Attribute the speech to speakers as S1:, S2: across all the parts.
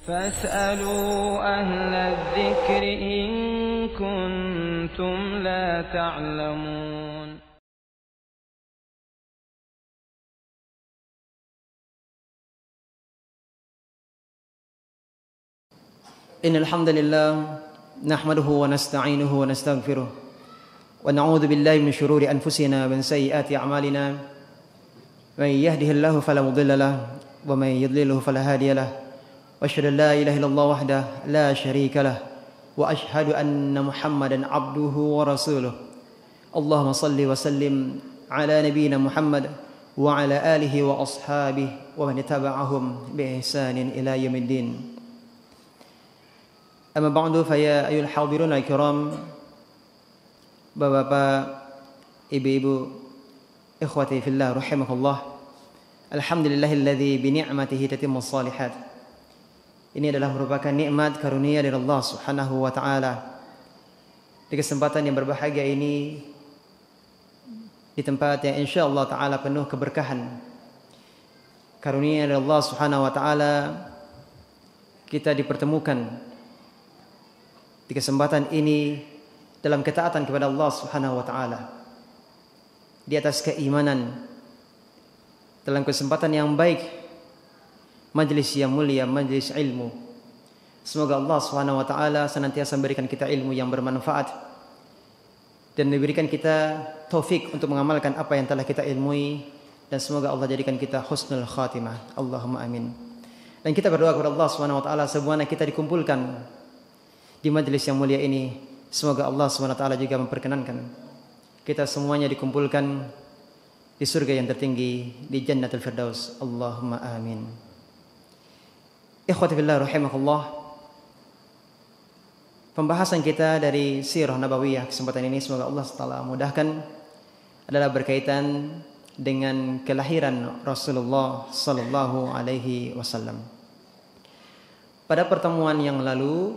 S1: فاسألوا أهل الذكر إن كنتم لا تعلمون.
S2: إن الحمد لله نحمده ونستعينه ونستغفره ونعوذ بالله من شرور أنفسنا ومن سيئات أعمالنا من يهده الله فلا مضل له ومن يضلله فلا هادي له وأشهد أن لا إله إلا الله وحده لا شريك له وأشهد أن محمدا عبده ورسوله. اللهم صل وسلم على نبينا محمد وعلى آله وأصحابه ومن تبعهم بإحسان إلى يوم الدين. Amma ba'du fa ya ayyuhal hadirun al-kiram, Bapak-bapak, ibu-ibu, ikhwati fillah rahimakumullah. Alhamdulillahilladzi bi ni'matihi tatimmus shalihat. Ini adalah merupakan nikmat karunia dari Allah Subhanahu wa taala. Di kesempatan yang berbahagia ini, di tempat yang insyaallah taala penuh keberkahan, karunia dari Allah Subhanahu wa taala, kita dipertemukan di kesempatan ini dalam ketaatan kepada Allah Subhanahu wa taala, di atas keimanan, dalam kesempatan yang baik, majlis yang mulia, majlis ilmu. Semoga Allah Subhanahu wa taala senantiasa memberikan kita ilmu yang bermanfaat dan memberikan kita taufik untuk mengamalkan apa yang telah kita ilmui, dan semoga Allah jadikan kita husnul khatimah. Allahumma amin. Dan kita berdoa kepada Allah Subhanahu wa taala sebagaimana kita dikumpulkan di majelis yang mulia ini, semoga Allah SWT juga memperkenankan kita semuanya dikumpulkan di surga yang tertinggi, di Jannatul Firdaus. Allahumma amin. Ikhwati fillah rahimakumullah. Pembahasan kita dari Sirah Nabawiyah kesempatan ini semoga Allah SWT mudahkan adalah berkaitan dengan kelahiran Rasulullah sallallahu alaihi wasallam. Pada pertemuan yang lalu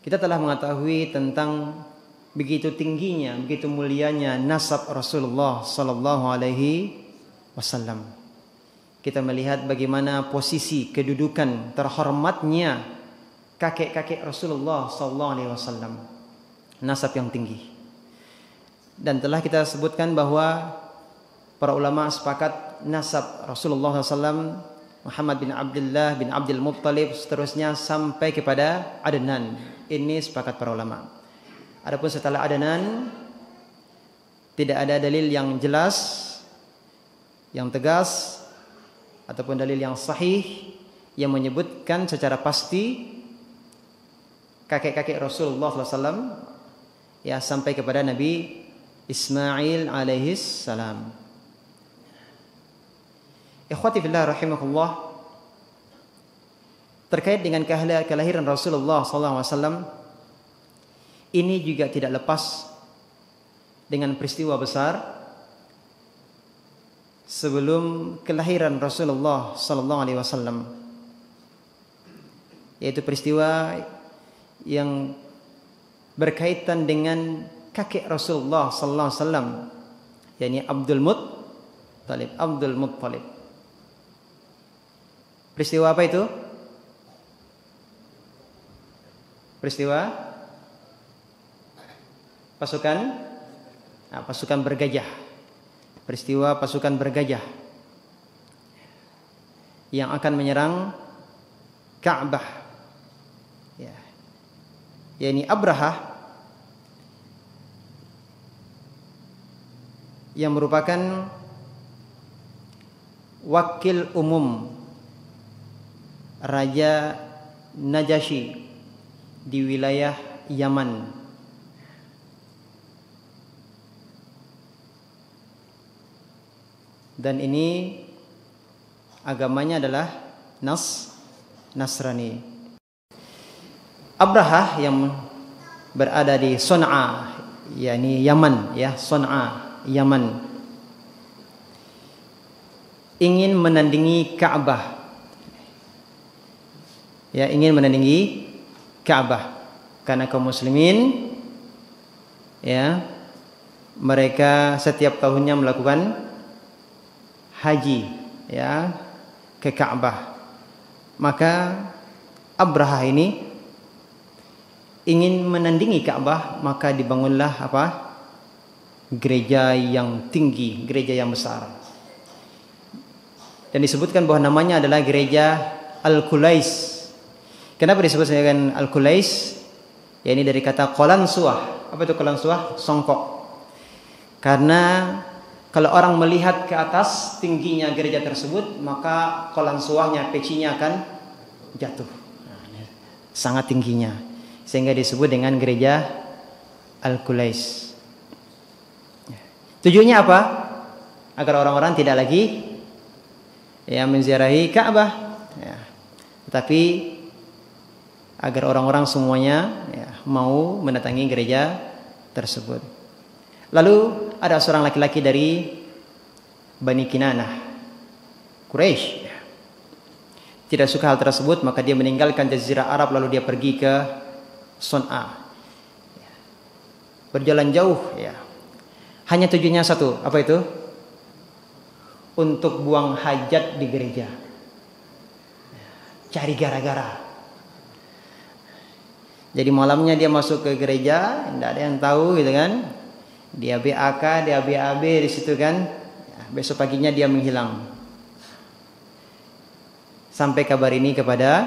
S2: kita telah mengetahui tentang begitu tingginya, begitu mulianya nasab Rasulullah sallallahu alaihi wasallam. Kita melihat bagaimana posisi kedudukan terhormatnya kakek-kakek Rasulullah sallallahu alaihi wasallam, nasab yang tinggi. Dan telah kita sebutkan bahwa para ulama sepakat nasab Rasulullah sallallahu alaihi wasallam Muhammad bin Abdullah bin Abdul Muttalib seterusnya sampai kepada Adnan. Ini sepakat para ulama. Adapun setelah Adnan tidak ada dalil yang jelas, yang tegas ataupun dalil yang sahih yang menyebutkan secara pasti kakek-kakek Rasulullah SAW ya sampai kepada Nabi Ismail alaihis salam. Ikhwati fillah rahimakumullah. Terkait dengan kelahiran Rasulullah SAW, ini juga tidak lepas dengan peristiwa besar sebelum kelahiran Rasulullah SAW, yaitu peristiwa yang berkaitan dengan kakek Rasulullah SAW, yakni Abdul Muttalib. Peristiwa apa itu? Peristiwa pasukan bergajah. Peristiwa pasukan bergajah yang akan menyerang Ka'bah. Ya. Yakni Abrahah yang merupakan wakil umum Raja Najasyi di wilayah Yaman. Dan ini agamanya adalah Nasrani. Abrahah yang berada di Son'a, yakni Yaman, ya, Son'a, Yaman, ingin menandingi Ka'bah. Ya, ingin menandingi Ka'bah karena kaum muslimin ya mereka setiap tahunnya melakukan haji ya ke Ka'bah. Maka Abraha ini ingin menandingi Ka'bah, maka dibangunlah apa? Gereja yang tinggi, gereja yang besar. Dan disebutkan bahwa namanya adalah gereja Al-Qulais. Kenapa disebut dengan Al-Qulais? Ya, ini dari kata qalansuah. Apa itu qalansuah? Songkok. Karena kalau orang melihat ke atas tingginya gereja tersebut, maka qalansuahnya, pecinya akan jatuh. Sangat tingginya. Sehingga disebut dengan gereja Al-Qulais. Tujuannya apa? Agar orang-orang tidak lagi menziarahi Ka'bah, tetapi agar orang-orang semuanya mau mendatangi gereja tersebut. Lalu ada seorang laki-laki dari Bani Kinanah, Quraisy, tidak suka hal tersebut, maka dia meninggalkan Jazirah Arab lalu dia pergi ke Son'a. Berjalan jauh, hanya tujuannya satu, apa itu? Untuk buang hajat di gereja. Cari gara-gara. Jadi malamnya dia masuk ke gereja, tidak ada yang tahu gitu kan. Dia BAK, dia BAB di situ kan. Besok paginya dia menghilang. Sampai kabar ini kepada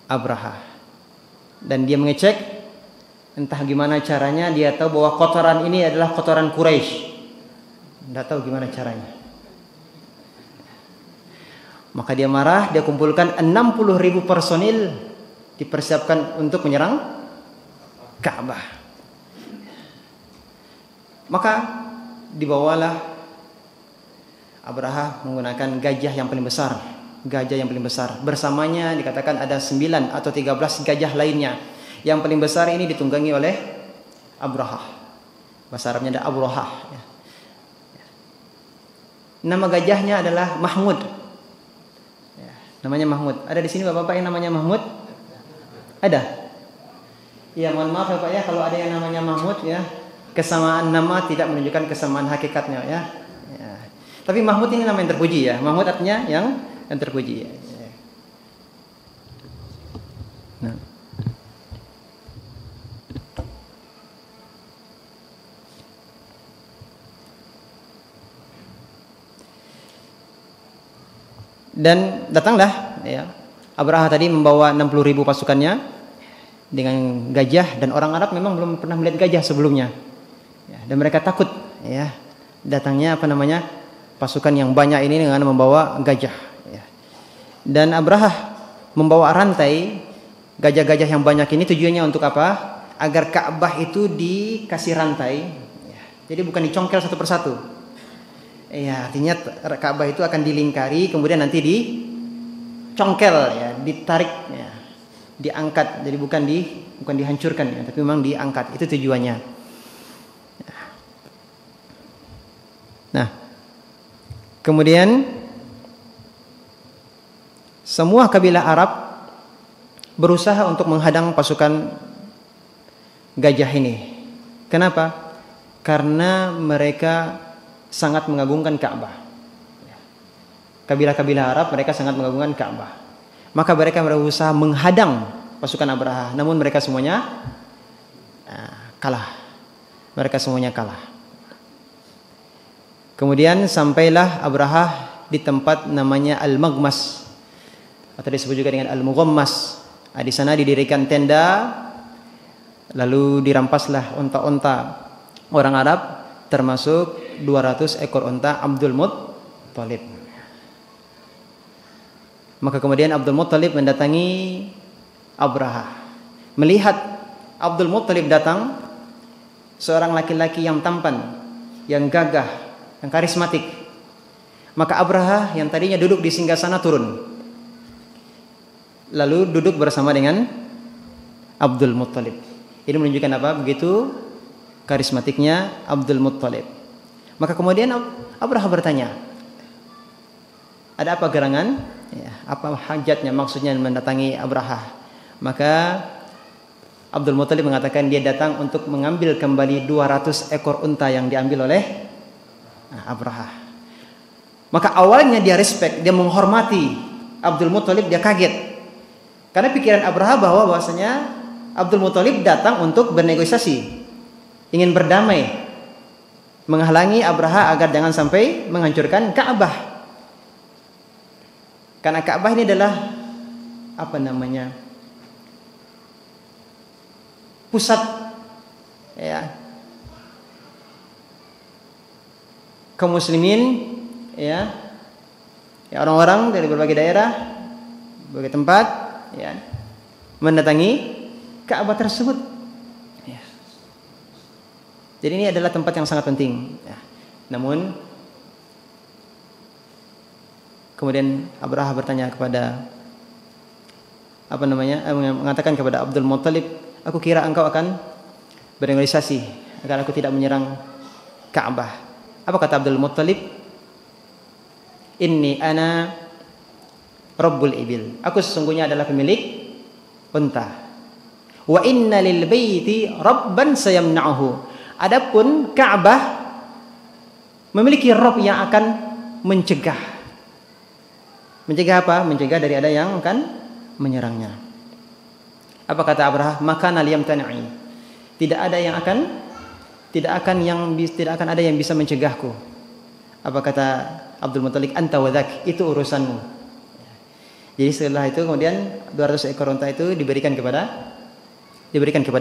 S2: Abraha. Dan dia mengecek, entah gimana caranya, dia tahu bahwa kotoran ini adalah kotoran Quraisy. Tidak tahu gimana caranya. Maka dia marah, dia kumpulkan 60.000 personil, dipersiapkan untuk menyerang Ka'bah. Maka dibawalah Abraha menggunakan gajah yang paling besar. Gajah yang paling besar. Bersamanya dikatakan ada 9 atau 13 gajah lainnya. Yang paling besar ini ditunggangi oleh Abraha. Bahasa Arabnya ada Abraha. Nama gajahnya adalah Mahmud. Namanya Mahmud. Ada di sini bapak-bapak yang namanya Mahmud? Ada? Ya, mohon maaf ya Pak ya, kalau ada yang namanya Mahmud ya, kesamaan nama tidak menunjukkan kesamaan hakikatnya ya. Tapi Mahmud ini nama yang terpuji ya. Mahmud artinya yang terpuji ya. Nah. Dan datanglah Abraha tadi membawa 60.000 pasukannya dengan gajah, dan orang Arab memang belum pernah melihat gajah sebelumnya. Dan mereka takut datangnya pasukan yang banyak ini dengan membawa gajah. Dan Abraha membawa rantai gajah-gajah yang banyak ini tujuannya untuk apa? Agar Ka'bah itu dikasih rantai. Jadi bukan dicongkel satu persatu. Artinya Ka'bah itu akan dilingkari, kemudian nanti dicongkel, ditarik, diangkat. Jadi bukan dihancurkan, tapi memang diangkat. Itu tujuannya. Nah, kemudian semua kabilah Arab berusaha untuk menghadang pasukan gajah ini. Kenapa? Karena mereka sangat mengagungkan Ka'bah. Kabilah-kabilah Arab mereka sangat mengagungkan Ka'bah. Maka mereka berusaha menghadang pasukan Abraha, namun mereka semuanya kalah. Mereka semuanya kalah. Kemudian sampailah Abraha di tempat namanya Al-Maghmas, atau disebut juga dengan Al-Mughammas. Di sana didirikan tenda, lalu dirampaslah onta-onta orang Arab, termasuk 200 ekor onta Abdul Muttalib. Maka kemudian Abdul Muttalib mendatangi Abraha. Melihat Abdul Muttalib datang, seorang laki-laki yang tampan, yang gagah, yang karismatik, maka Abraha yang tadinya duduk di singgasana turun, lalu duduk bersama dengan Abdul Muttalib. Ini menunjukkan apa? Begitu karismatiknya Abdul Muttalib. Maka kemudian Abraha bertanya, ada apa gerangan? Apa hajatnya, maksudnya mendatangi Abraha? Maka Abdul Muttalib mengatakan dia datang untuk mengambil kembali 200 ekor unta yang diambil oleh Abraha. Maka awalnya dia respect, dia menghormati Abdul Muthalib dia kaget. Karena pikiran Abraha bahwasanya Abdul Muthalib datang untuk bernegosiasi, ingin berdamai, menghalangi Abraha agar jangan sampai menghancurkan Ka'bah. Karena Ka'bah ini adalah pusat ya kaum muslimin ya orang-orang dari berbagai daerah, berbagai tempat ya mendatangi Ka'bah tersebut ya. Jadi ini adalah tempat yang sangat penting ya. Namun kemudian Abraha bertanya kepada mengatakan kepada Abdul Muthalib, aku kira engkau akan bernegosiasi agar aku tidak menyerang Ka'bah. Apa kata Abdul Muthalib? Inni ana Rabbul Ibil. Aku sesungguhnya adalah pemilik unta. Wa inna lil baiti rabban sayamna'uhu. Adapun Ka'bah memiliki Rabb yang akan mencegah. Mencegah apa? Mencegah dari ada yang akan menyerangnya. Apa kata Abraha? Maka naliyam tana'i. Tidak akan ada yang bisa mencegahku. Apa kata Abdul Muthalib? Anta wadhak, itu urusanmu. Jadi setelah itu kemudian 200 ekor unta itu diberikan kepada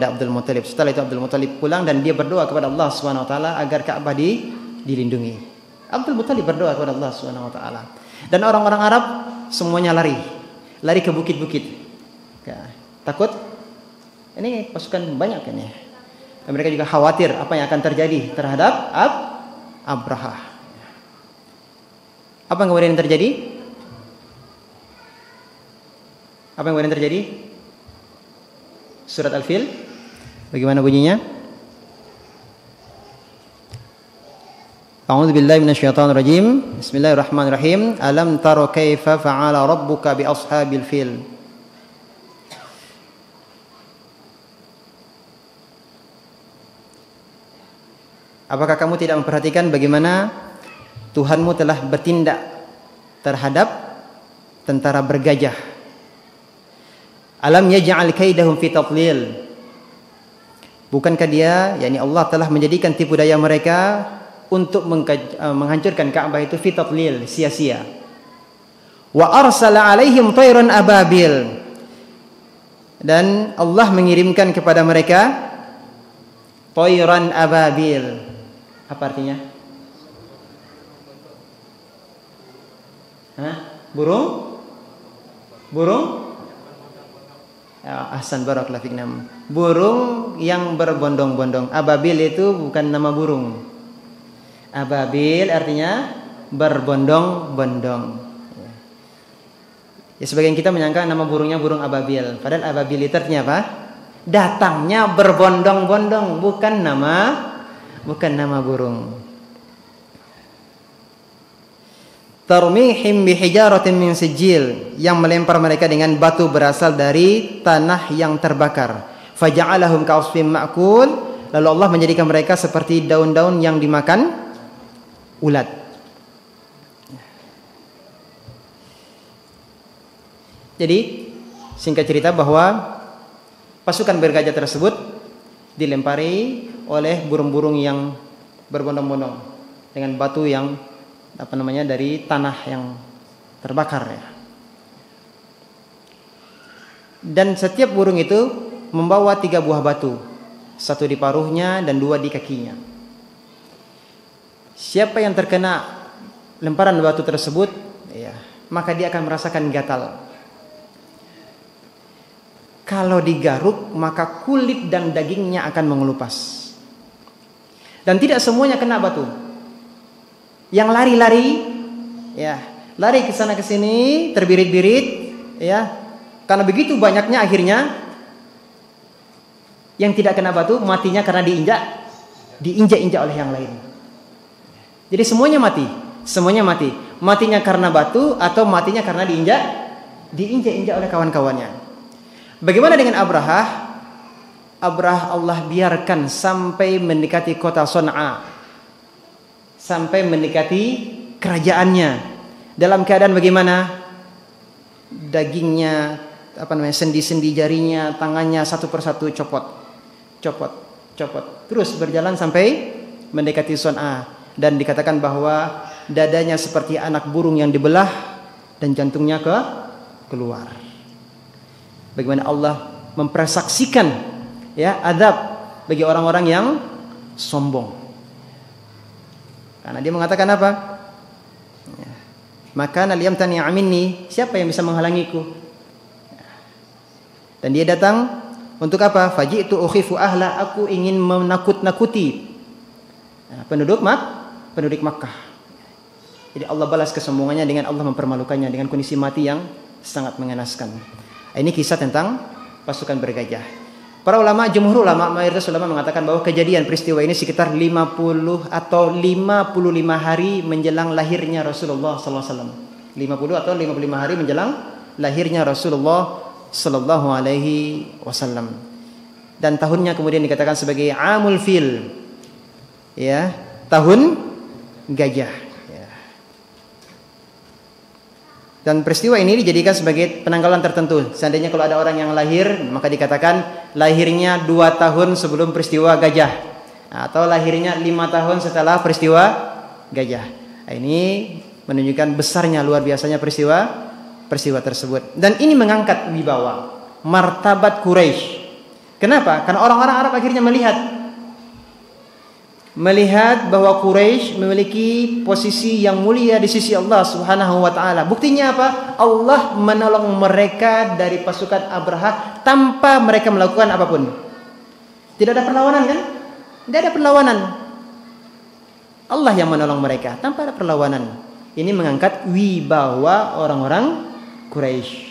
S2: Abdul Muthalib. Setelah itu Abdul Muthalib pulang dan dia berdoa kepada Allah Subhanahu wa taala agar Ka'bah dilindungi. Abdul Muthalib berdoa kepada Allah Subhanahu wa taala. Dan orang-orang Arab semuanya lari ke bukit-bukit. Ya, takut ini pasukan banyak ini. Dan mereka juga khawatir apa yang akan terjadi terhadap Abraha. Apa yang kemudian terjadi? Apa yang kemudian terjadi? Surat Al-Fil, bagaimana bunyinya? A'udzu billahi minasyaitonir rajim. Bismillahirrahmanirrahim. Alam tara kaifa fa'ala rabbuka bi ashabil fil? Apakah kamu tidak memperhatikan bagaimana Tuhanmu telah bertindak terhadap tentara bergajah? Alam yaj'al kaidahum fi tadlil. Bukankah dia, yakni Allah telah menjadikan tipu daya mereka untuk menghancurkan Ka'bah itu fi tadlil, sia-sia. Wa arsala alaihim tayran ababil. Dan Allah mengirimkan kepada mereka tayran ababil. Apa artinya? Burung? Ya, ahsan barakallahu fikum. Burung yang berbondong-bondong. Ababil itu bukan nama burung. Ababil artinya berbondong-bondong. Ya, sebagian kita menyangka nama burungnya burung ababil. Padahal ababil itu artinya apa? Datangnya berbondong-bondong, bukan nama burung. Tarmihim bihijaratin min sijil, yang melempar mereka dengan batu berasal dari tanah yang terbakar. Faja'alahum ka'asfin ma'kul, lalu Allah menjadikan mereka seperti daun-daun yang dimakan ulat. Jadi singkat cerita bahwa pasukan bergajah tersebut dilempari oleh burung-burung yang berbondong-bondong dengan batu yang dari tanah yang terbakar ya. Dan setiap burung itu membawa 3 buah batu, 1 di paruhnya dan 2 di kakinya. Siapa yang terkena lemparan batu tersebut ya, maka dia akan merasakan gatal. Kalau digaruk maka kulit dan dagingnya akan mengelupas. Dan tidak semuanya kena batu. Yang lari-lari ya, lari ke sana ke sini, terbirit-birit ya. Karena begitu banyaknya akhirnya yang tidak kena batu matinya karena diinjak-injak oleh yang lain. Jadi semuanya mati. Matinya karena batu atau matinya karena diinjak-injak oleh kawan-kawannya. Bagaimana dengan Abraha? Abraha Allah biarkan sampai mendekati kota Son'a, sampai mendekati kerajaannya. Dalam keadaan bagaimana? dagingnya, sendi-sendi jarinya, tangannya satu persatu copot, terus berjalan sampai mendekati Son'a, dan dikatakan bahwa dadanya seperti anak burung yang dibelah dan jantungnya keluar. Bagaimana Allah mempersaksikan ya azab bagi orang-orang yang sombong. Karena dia mengatakan apa? Maka liyamtani minni, siapa yang bisa menghalangiku? Dan dia datang untuk apa? Faji'tu ukhifu ahla, aku ingin menakut-nakuti penduduk Makkah. Jadi Allah balas kesombongannya dengan Allah mempermalukannya dengan kondisi mati yang sangat mengenaskan. Ini kisah tentang pasukan bergajah. Para ulama, jumhur ulama, mayoritas ulama mengatakan bahwa kejadian peristiwa ini sekitar 50 atau 55 hari menjelang lahirnya Rasulullah SAW. 50 atau 55 hari menjelang lahirnya Rasulullah SAW. Dan tahunnya kemudian dikatakan sebagai Amul Fil, ya, tahun gajah. Dan peristiwa ini dijadikan sebagai penanggalan tertentu. Seandainya kalau ada orang yang lahir, maka dikatakan lahirnya 2 tahun sebelum peristiwa gajah, atau lahirnya 5 tahun setelah peristiwa gajah. Ini menunjukkan besarnya, luar biasanya peristiwa tersebut. Dan ini mengangkat wibawa, martabat Quraisy. Kenapa? Karena orang-orang Arab akhirnya melihat bahwa Quraisy memiliki posisi yang mulia di sisi Allah Subhanahu wa taala. Buktinya apa? Allah menolong mereka dari pasukan Abraha tanpa mereka melakukan apapun. Tidak ada perlawanan kan? Tidak ada perlawanan. Allah yang menolong mereka tanpa ada perlawanan. Ini mengangkat wibawa orang-orang Quraisy.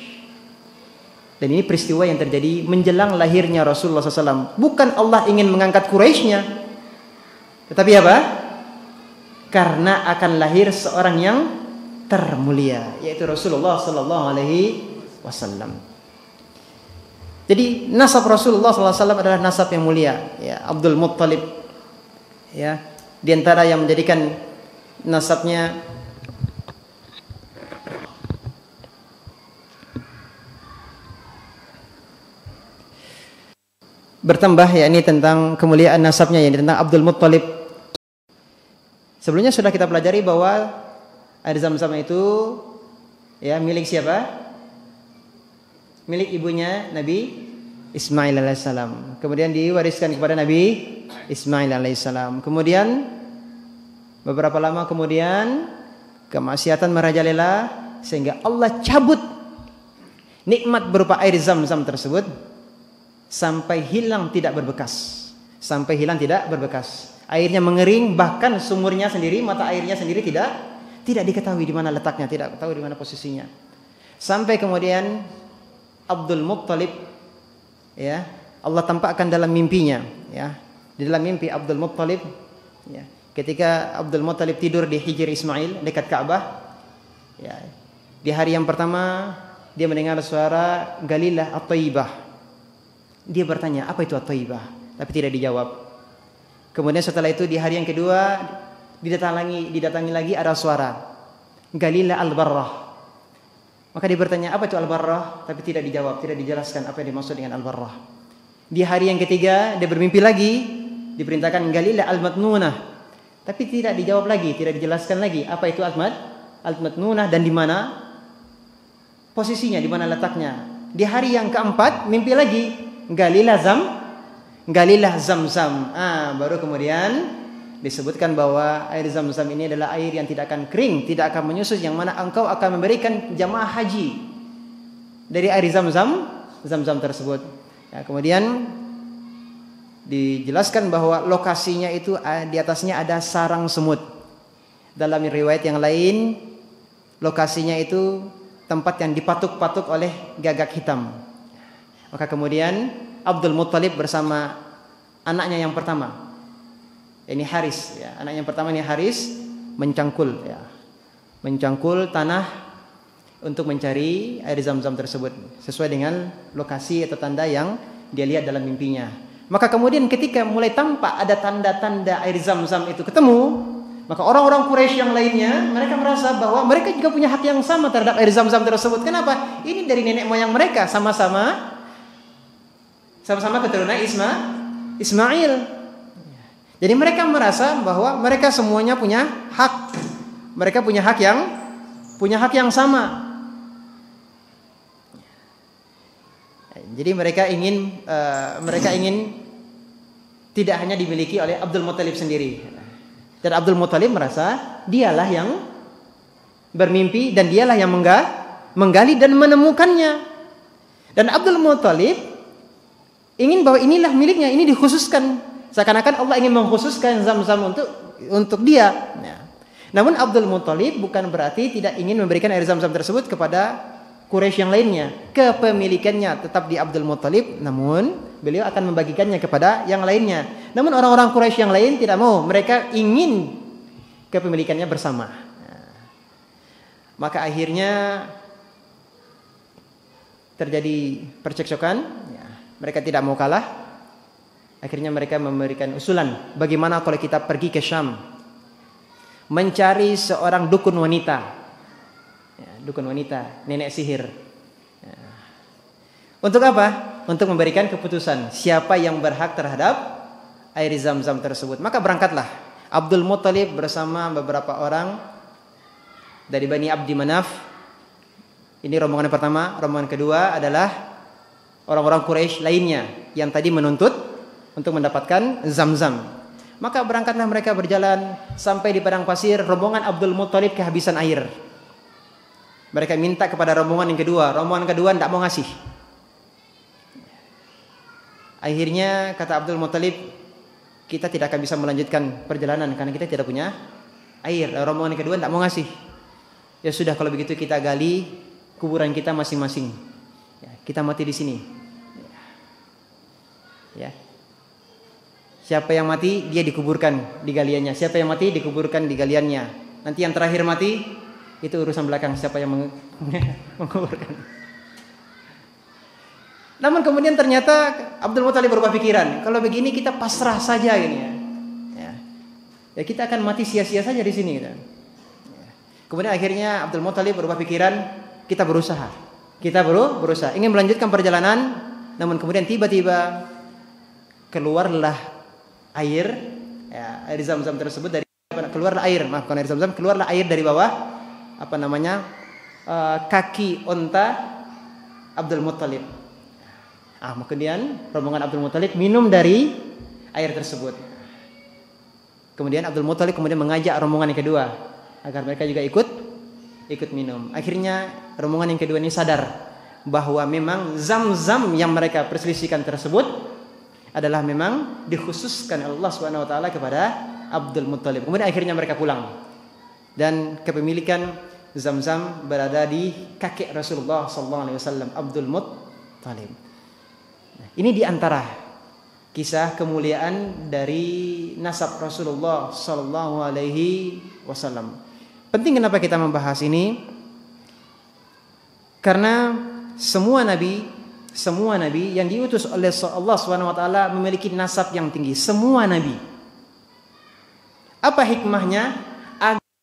S2: Dan ini peristiwa yang terjadi menjelang lahirnya Rasulullah SAW. Bukan Allah ingin mengangkat Quraisynya, tetapi apa? Karena akan lahir seorang yang termulia, yaitu Rasulullah SAW. Jadi nasab Rasulullah SAW adalah nasab yang mulia, ya, Abdul Muttalib, ya, di antara yang menjadikan nasabnya bertambah, ya, ini tentang kemuliaan nasabnya, ya, tentang Abdul Muttalib. Sebelumnya sudah kita pelajari bahwa air Zam-Zam itu, ya, milik siapa? Milik ibunya Nabi Ismail alaihissalam. Kemudian diwariskan kepada Nabi Ismail alaihissalam. Kemudian beberapa lama kemudian kemaksiatan merajalela sehingga Allah cabut nikmat berupa air Zam-Zam tersebut sampai hilang tidak berbekas. Airnya mengering, bahkan sumurnya sendiri, mata airnya sendiri tidak diketahui di mana letaknya, tidak tahu di mana posisinya. Sampai kemudian Abdul Muttalib, ya, Allah tampakkan dalam mimpinya, ya. Di dalam mimpi Abdul Muttalib, ya, ketika Abdul Muttalib tidur di Hijr Ismail dekat Ka'bah, ya, di hari yang pertama dia mendengar suara Galilah At-Thayyibah. Dia bertanya, apa itu At-Thayyibah? Tapi tidak dijawab. Kemudian setelah itu di hari yang kedua didatangi lagi ada suara Galilah Al-Barrah. Maka dia bertanya, apa itu Al-Barrah? Tapi tidak dijawab, tidak dijelaskan apa yang dimaksud dengan Al-Barrah. Di hari yang ketiga dia bermimpi lagi, diperintahkan Galilah Al-Matnunah. Tapi tidak dijawab lagi, tidak dijelaskan lagi apa itu Al-Matnunah dan di mana posisinya, di mana letaknya. Di hari yang keempat mimpi lagi Galilah Zam-Zam. Baru kemudian disebutkan bahwa air Zam-Zam ini adalah air yang tidak akan kering, tidak akan menyusut, yang mana engkau akan memberikan jamaah haji dari air Zam-Zam tersebut. Ya, kemudian dijelaskan bahwa lokasinya itu di atasnya ada sarang semut. Dalam riwayat yang lain, lokasinya itu tempat yang dipatuk-patuk oleh gagak hitam. Maka kemudian Abdul Muttalib bersama anaknya yang pertama, ini Haris, ya, anaknya yang pertama ini Haris mencangkul tanah untuk mencari air Zam-Zam tersebut sesuai dengan lokasi atau tanda yang dia lihat dalam mimpinya. Maka kemudian ketika mulai tampak ada tanda-tanda air Zam-Zam itu ketemu, Maka orang-orang Quraisy yang lainnya, mereka merasa bahwa mereka juga punya hak yang sama terhadap air Zam-Zam tersebut. Kenapa? Ini dari nenek moyang mereka, sama-sama keturunan Ismail. Jadi mereka merasa bahwa mereka semuanya punya hak. Mereka punya hak yang sama. Jadi mereka ingin tidak hanya dimiliki oleh Abdul Muthalib sendiri. Dan Abdul Muthalib merasa dialah yang bermimpi dan dialah yang menggali dan menemukannya. Dan Abdul Muthalib ingin bahwa inilah miliknya, ini dikhususkan. Seakan-akan Allah ingin mengkhususkan Zam-Zam untuk dia. Namun Abdul Muthalib bukan berarti tidak ingin memberikan air Zam-Zam tersebut kepada Quraisy yang lainnya. Kepemilikannya tetap di Abdul Muthalib, namun beliau akan membagikannya kepada yang lainnya. Namun orang-orang Quraisy yang lain tidak mau. Mereka ingin kepemilikannya bersama. Maka akhirnya terjadi percekcokan. Mereka tidak mau kalah. Akhirnya mereka memberikan usulan. Bagaimana kalau kita pergi ke Syam, mencari seorang dukun wanita. Dukun wanita, nenek sihir. Untuk apa? Untuk memberikan keputusan siapa yang berhak terhadap air Zam-Zam tersebut. Maka berangkatlah Abdul Muthalib bersama beberapa orang dari Bani Abdi Manaf. Ini rombongan yang pertama. Rombongan kedua adalah orang-orang Quraisy lainnya yang tadi menuntut untuk mendapatkan Zam-Zam. Maka berangkatlah mereka berjalan sampai di padang pasir. Rombongan Abdul Muthalib kehabisan air. Mereka minta kepada rombongan yang kedua. Rombongan kedua tidak mau ngasih. Akhirnya kata Abdul Muthalib, kita tidak akan bisa melanjutkan perjalanan karena kita tidak punya air. Rombongan yang kedua tidak mau ngasih. Ya sudah, kalau begitu kita gali kuburan kita masing-masing. Kita mati di sini. Ya. Siapa yang mati dia dikuburkan di galiannya. Siapa yang mati dikuburkan di galiannya. Nanti yang terakhir mati itu urusan belakang, siapa yang menguburkan. Namun kemudian ternyata Abdul Muthalib berubah pikiran. Kalau begini kita pasrah saja ini ya. Ya kita akan mati sia-sia saja di sini gitu. Kemudian akhirnya Abdul Muthalib berubah pikiran, kita berusaha. Kita berusaha ingin melanjutkan perjalanan, namun kemudian tiba-tiba keluarlah air, ya, air Zam-Zam tersebut dari keluarlah air dari bawah kaki onta Abdul Muthalib. Kemudian rombongan Abdul Muthalib minum dari air tersebut. Kemudian Abdul Muthalib mengajak rombongan yang kedua agar mereka juga ikut minum. Akhirnya rombongan yang kedua ini sadar bahwa memang Zam-Zam yang mereka perselisihkan tersebut adalah memang dikhususkan Allah Subhanahu wa taala kepada Abdul Muthalib. Kemudian akhirnya mereka pulang. Dan kepemilikan Zam-Zam berada di kakek Rasulullah SAW, Abdul Muthalib. Ini diantara kisah kemuliaan dari nasab Rasulullah SAW. Penting kenapa kita membahas ini? Karena semua nabi yang diutus oleh Allah SWT memiliki nasab yang tinggi. Semua nabi. Apa hikmahnya?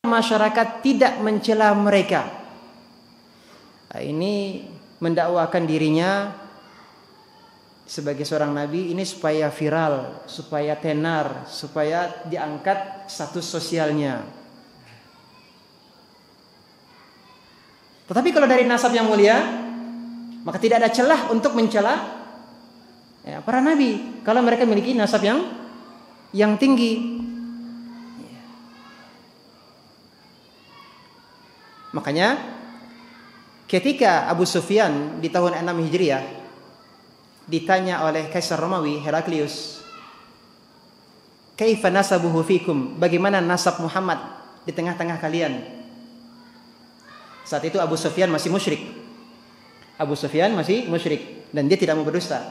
S2: Masyarakat tidak mencela mereka. Ini mendakwakan dirinya sebagai seorang nabi ini supaya viral, supaya tenar, supaya diangkat status sosialnya. Tetapi kalau dari nasab yang mulia, maka tidak ada celah untuk mencela para nabi kalau mereka memiliki nasab yang tinggi. Makanya ketika Abu Sufyan di tahun 6 Hijriah ditanya oleh Kaisar Romawi Heraklius, "Kaifa nasabuhu fikum?" Bagaimana nasab Muhammad di tengah-tengah kalian? Saat itu Abu Sufyan masih musyrik. Dan dia tidak mau berdusta.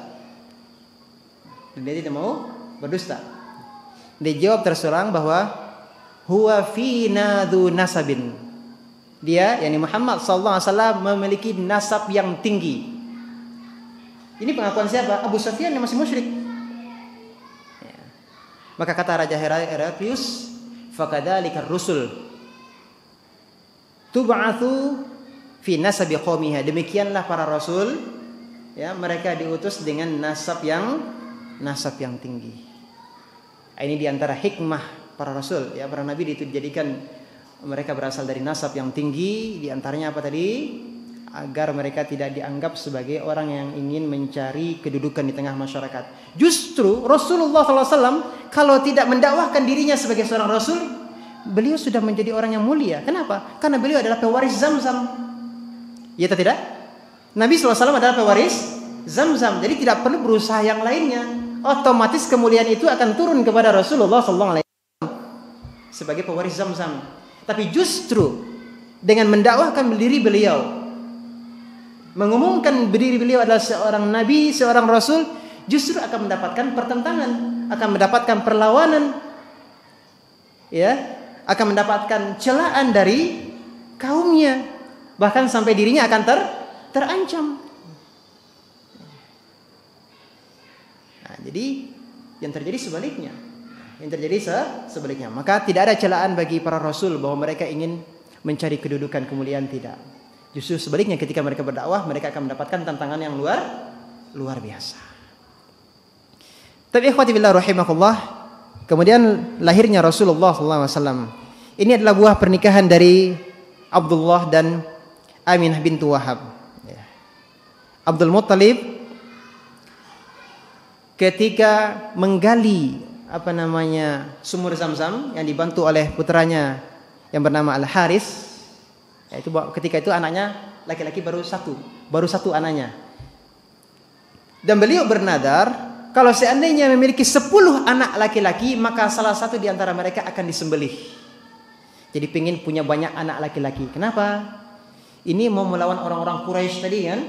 S2: Dia jawab terus terang bahwa huwa fina dzu nasabin. Dia, yakni Muhammad sallallahu alaihi wasallam, memiliki nasab yang tinggi. Ini pengakuan siapa? Abu Sufyan yang masih musyrik. Maka kata Raja Heraklius, fakadzalika ar-rusul tub'atsu fi nasabi qaumiha. Demikianlah para rasul, ya, mereka diutus dengan nasab yang tinggi. Ini diantara hikmah para rasul, ya, para nabi dijadikan mereka berasal dari nasab yang tinggi. Diantaranya apa tadi? Agar mereka tidak dianggap sebagai orang yang ingin mencari kedudukan di tengah masyarakat. Justru Rasulullah SAW kalau tidak mendakwahkan dirinya sebagai seorang rasul, beliau sudah menjadi orang yang mulia. Kenapa? Karena beliau adalah pewaris Zamzam. Ya atau tidak? Nabi SAW adalah pewaris Zamzam. Jadi tidak perlu berusaha yang lainnya. Otomatis kemuliaan itu akan turun kepada Rasulullah SAW sebagai pewaris Zamzam. Tapi justru dengan mendakwahkan diri beliau, mengumumkan diri beliau adalah seorang nabi, seorang rasul, justru akan mendapatkan pertentangan, akan mendapatkan perlawanan, ya, akan mendapatkan celaan dari kaumnya, bahkan sampai dirinya akan terancam. Nah, jadi yang terjadi sebaliknya. Maka tidak ada celaan bagi para rasul bahwa mereka ingin mencari kedudukan, kemuliaan, tidak. Justru sebaliknya, ketika mereka berdakwah, mereka akan mendapatkan tantangan yang luar biasa. Tapi ikhwati billah rahimakumullah, kemudian lahirnya Rasulullah SAW. Ini adalah buah pernikahan dari Abdullah dan Aminah bintu Wahab. Abdul Muttalib ketika menggali sumur Zamzam yang dibantu oleh putranya yang bernama Al-Haris. Ketika itu anaknya laki-laki baru satu anaknya. Dan beliau bernadar, kalau seandainya memiliki 10 anak laki-laki, maka salah satu di antara mereka akan disembelih. Jadi pengen punya banyak anak laki-laki. Kenapa? Ini mau melawan orang-orang Quraisy tadi kan,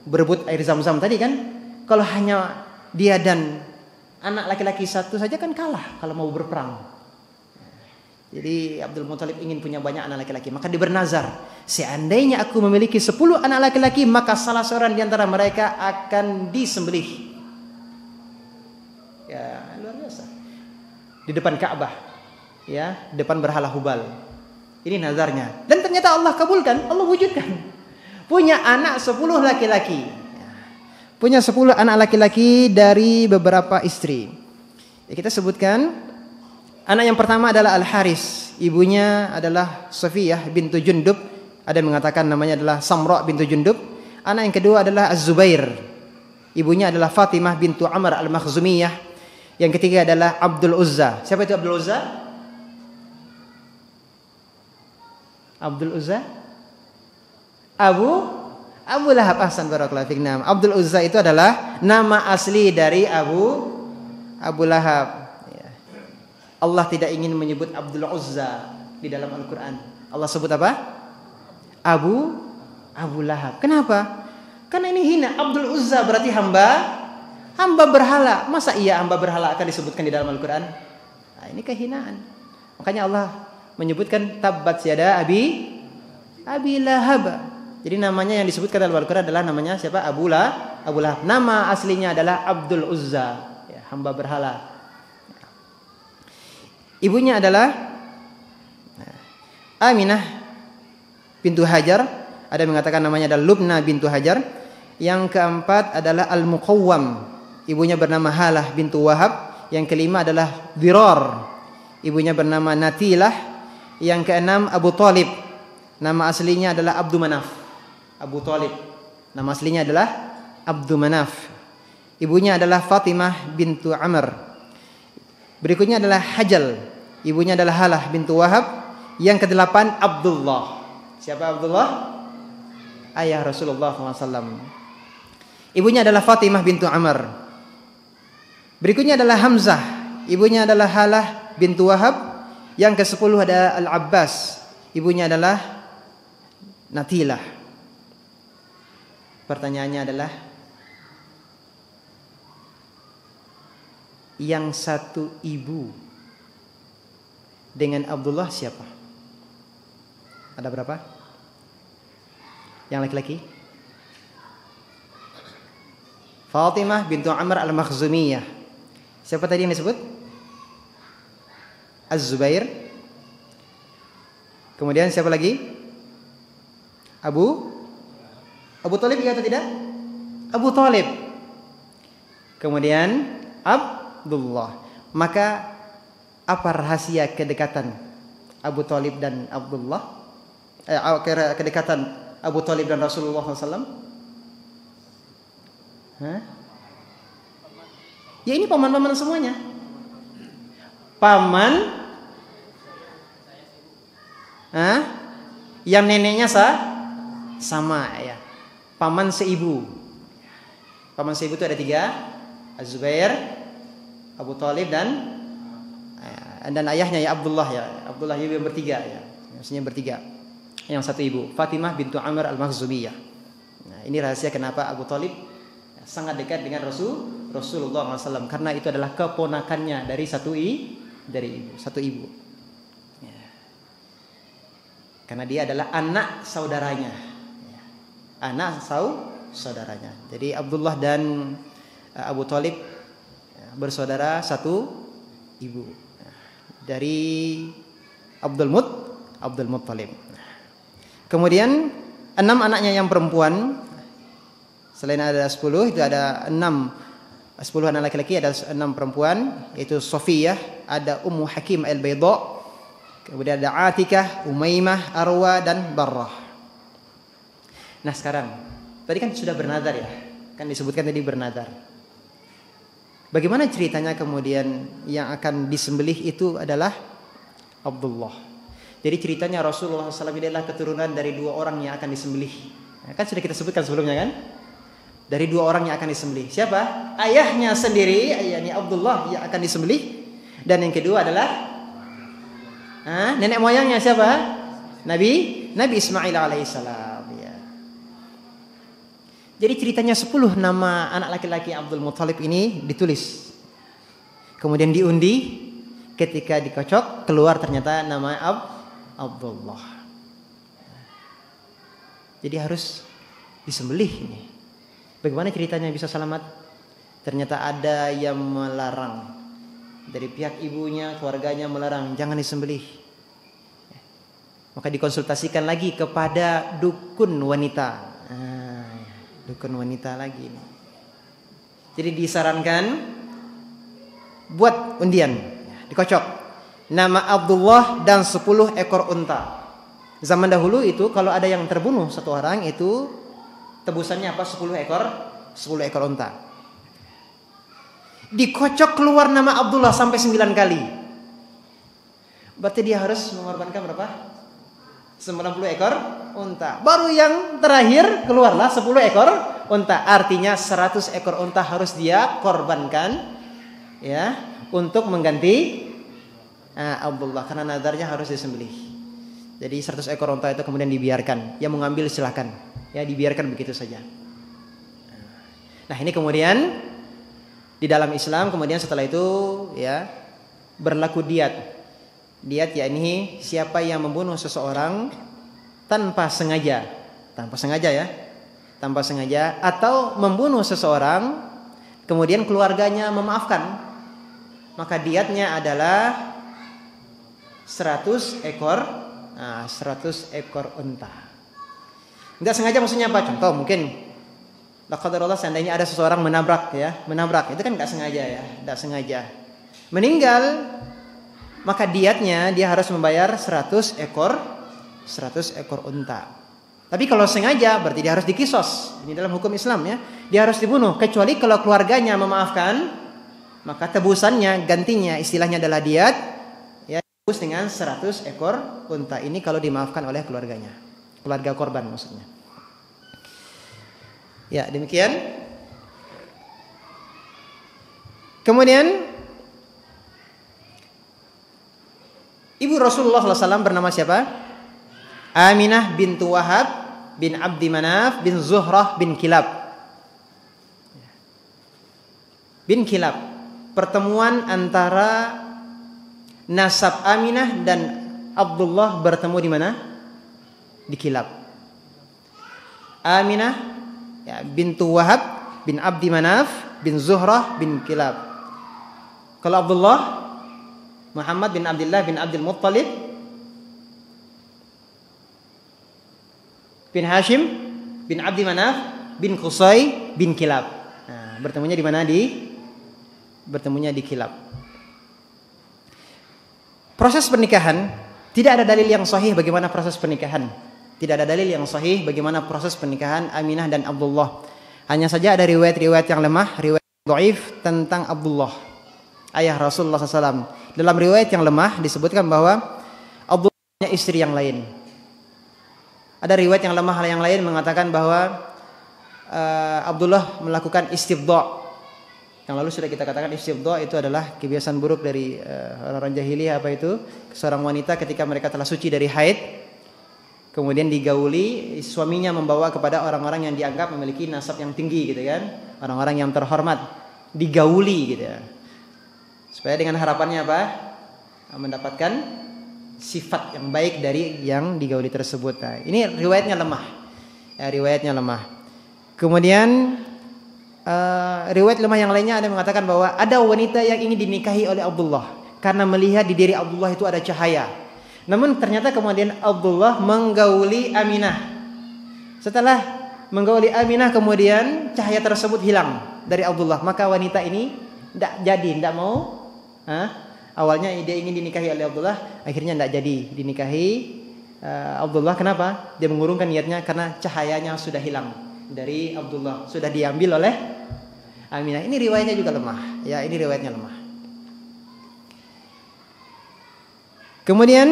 S2: berebut air Zamzam tadi kan. Kalau hanya dia dan anak laki-laki satu saja kan kalah kalau mau berperang. Jadi Abdul Muttalib ingin punya banyak anak laki-laki, maka dia bernazar, seandainya aku memiliki 10 anak laki-laki, maka salah seorang di antara mereka akan disembelih. Ya, luar biasa. Di depan Ka'bah, ya, depan berhala Hubal. Ini nazarnya. Dan ternyata Allah kabulkan, Allah wujudkan. Punya anak 10 laki-laki. Punya 10 anak laki-laki dari beberapa istri. Ya, kita sebutkan. Anak yang pertama adalah Al-Haris, ibunya adalah Safiyah bintu Jundub, ada yang mengatakan namanya adalah Samra bintu Jundub. Anak yang kedua adalah Az-Zubair, ibunya adalah Fatimah bintu Amr Al-Makhzumiyah. Yang ketiga adalah Abdul Uzza. Siapa itu Abdul Uzza? Abdul Uzza? Abu Lahab. Ahsan, barakallahu fiik. Abdul Uzza itu adalah nama asli dari Abu Lahab. Allah tidak ingin menyebut Abdul Uzza di dalam Al-Quran. Allah sebut apa? Abu Lahab. Kenapa? Karena ini hina. Abdul Uzza berarti hamba berhala. Masa iya hamba berhala akan disebutkan di dalam Al-Quran? Nah, ini kehinaan. Makanya Allah menyebutkan tabbat yada Abi Lahab. Jadi namanya yang disebutkan dalam Al-Quran adalah namanya siapa? Abu Lahab. Nama aslinya adalah Abdul Uzza, ya, hamba berhala. Ibunya adalah Aminah bintu Hajar. Ada yang mengatakan namanya adalah Lubna bintu Hajar. Yang keempat adalah Al-Muqawwam, ibunya bernama Halah bintu Wahab. Yang kelima adalah Dirar, ibunya bernama Natilah. Yang keenam Abu Talib, nama aslinya adalah Abdu Manaf. Abu Talib, nama aslinya adalah Abdu Manaf. Ibunya adalah Fatimah bintu Amr. Berikutnya adalah Hajal, ibunya adalah Halah bintu Wahab. Yang kedelapan Abdullah. Siapa Abdullah? Ayah Rasulullah SAW. Ibunya adalah Fatimah bintu Amr. Berikutnya adalah Hamzah, ibunya adalah Halah bintu Wahab. Yang ke-10 ada Al-Abbas, ibunya adalah Natilah. Pertanyaannya adalah, yang satu ibu dengan Abdullah siapa? Ada berapa? Yang laki-laki? Fatimah bintu Amr Al-Makhzumiyah. Siapa tadi yang disebut? Az-Zubair. Kemudian siapa lagi? Abu Thalib ya atau tidak? Abu Thalib. Kemudian Abdullah. Maka apa rahasia kedekatan Abu Thalib dan Abdullah? Kedekatan Abu Thalib dan Rasulullah SAW? Ya ini paman-paman semuanya. Paman yang neneknya sama ya. Paman seibu. Paman seibu itu ada 3. Az-Zubair, Abu Thalib dan ayahnya ya Abdullah ya. Abdullah yang bertiga ya. Maksudnya bertiga. Yang satu ibu, Fatimah bintu Amr al-Makhzumiyah. Nah, ini rahasia kenapa Abu Thalib sangat dekat dengan Rasulullah SAW, karena itu adalah keponakannya dari satu ibu. Ya. Karena dia adalah anak saudaranya. Ya. Anak saudaranya. Jadi Abdullah dan Abu Thalib bersaudara satu ibu. Dari Abdul Muttalib. Kemudian 6 anaknya yang perempuan, selain ada 10, itu ada 10 anak laki-laki, ada 6 perempuan, yaitu Sofiyah, ada Ummu Hakim al-Bayda, kemudian ada Atikah, Umaymah, Arwa dan Barrah. Nah sekarang, tadi kan sudah bernazar ya, kan disebutkan tadi bernazar. Bagaimana ceritanya kemudian yang akan disembelih itu adalah Abdullah. Jadi ceritanya Rasulullah SAW ini adalah keturunan dari 2 orang yang akan disembelih. Nah, kan sudah kita sebutkan sebelumnya kan? Dari 2 orang yang akan disembelih. Siapa? Ayahnya sendiri, ayahnya Abdullah yang akan disembelih. Dan yang kedua adalah nenek moyangnya siapa? Nabi Ismail alaihissalam. Ya. Jadi ceritanya 10 nama anak laki-laki Abdul Muttalib ini ditulis. Kemudian diundi, ketika dikocok keluar ternyata nama Abdullah. Jadi harus disembelih ini. Bagaimana ceritanya bisa selamat? Ternyata ada yang melarang. Dari pihak ibunya, keluarganya melarang, jangan disembelih. Maka dikonsultasikan lagi kepada dukun wanita. Dukun wanita lagi ini. Jadi disarankan buat undian, dikocok. Nama Abdullah dan 10 ekor unta. Zaman dahulu itu kalau ada yang terbunuh satu orang itu tebusannya apa? 10 ekor unta. Dikocok keluar nama Abdullah sampai 9 kali. Berarti dia harus mengorbankan berapa? 90 ekor unta. Baru yang terakhir keluarlah 10 ekor unta. Artinya 100 ekor unta harus dia korbankan ya untuk mengganti Abdullah, karena nadarnya harus disembelih. Jadi 100 ekor unta itu kemudian dibiarkan. Yang mengambil silakan. Ya dibiarkan begitu saja. Nah ini kemudian di dalam Islam kemudian setelah itu ya berlaku diat. Diat yakni siapa yang membunuh seseorang tanpa sengaja ya, tanpa sengaja atau membunuh seseorang kemudian keluarganya memaafkan, maka diatnya adalah 100 ekor unta. Enggak sengaja maksudnya apa? Contoh mungkin laqadarullah seandainya ada seseorang menabrak itu kan enggak sengaja ya, enggak sengaja. Meninggal, maka diatnya dia harus membayar 100 ekor unta. Tapi kalau sengaja berarti dia harus dikisos. Ini dalam hukum Islam ya. Dia harus dibunuh kecuali kalau keluarganya memaafkan, maka tebusannya gantinya istilahnya adalah diat ya tebus dengan 100 ekor unta. Ini kalau dimaafkan oleh keluarganya. Keluarga korban maksudnya. Ya, demikian. Kemudian ibu Rasulullah SAW bernama siapa? Aminah bintu Wahab bin Abdi Manaf bin Zuhrah bin Kilab. Bin Kilab. Pertemuan antara nasab Aminah dan Abdullah bertemu di mana? Di Kilab. Aminah ya, bintu Wahab bin Abdi Manaf bin Zuhrah bin Kilab. Kalau Abdullah Muhammad bin Abdullah bin Abdul Muttalib bin Hashim bin Abdi Manaf bin Qusay bin Kilab. Nah, bertemunya di mana? Bertemunya di Kilab. Proses pernikahan, tidak ada dalil yang sahih bagaimana proses pernikahan. Tidak ada dalil yang sahih bagaimana proses pernikahan Aminah dan Abdullah. Hanya saja ada riwayat-riwayat yang lemah, riwayat dhaif tentang Abdullah, ayah Rasulullah SAW. Dalam riwayat yang lemah disebutkan bahwa Abdullah punya istri yang lain. Ada riwayat yang lemah yang lain mengatakan bahwa Abdullah melakukan istibdha. Yang lalu sudah kita katakan istibdha itu adalah kebiasaan buruk dari orang jahiliyah. Apa itu? Seorang wanita ketika mereka telah suci dari haid, kemudian digauli, suaminya membawa kepada orang-orang yang dianggap memiliki nasab yang tinggi gitu kan, orang-orang yang terhormat, digauli gitu ya. Supaya dengan harapannya apa? Mendapatkan sifat yang baik dari yang digauli tersebut. Nah, ini riwayatnya lemah. Ya, riwayatnya lemah. Kemudian riwayat lemah yang lainnya ada mengatakan bahwa ada wanita yang ingin dinikahi oleh Abdullah karena melihat di diri Abdullah itu ada cahaya. Namun ternyata kemudian Abdullah menggauli Aminah. Setelah menggauli Aminah kemudian cahaya tersebut hilang dari Abdullah. Maka wanita ini tidak mau. Awalnya dia ingin dinikahi oleh Abdullah, akhirnya tidak jadi dinikahi Abdullah. Kenapa? Dia mengurungkan niatnya karena cahayanya sudah hilang dari Abdullah, sudah diambil oleh Aminah. Ini riwayatnya juga lemah. Ya, ini riwayatnya lemah. Kemudian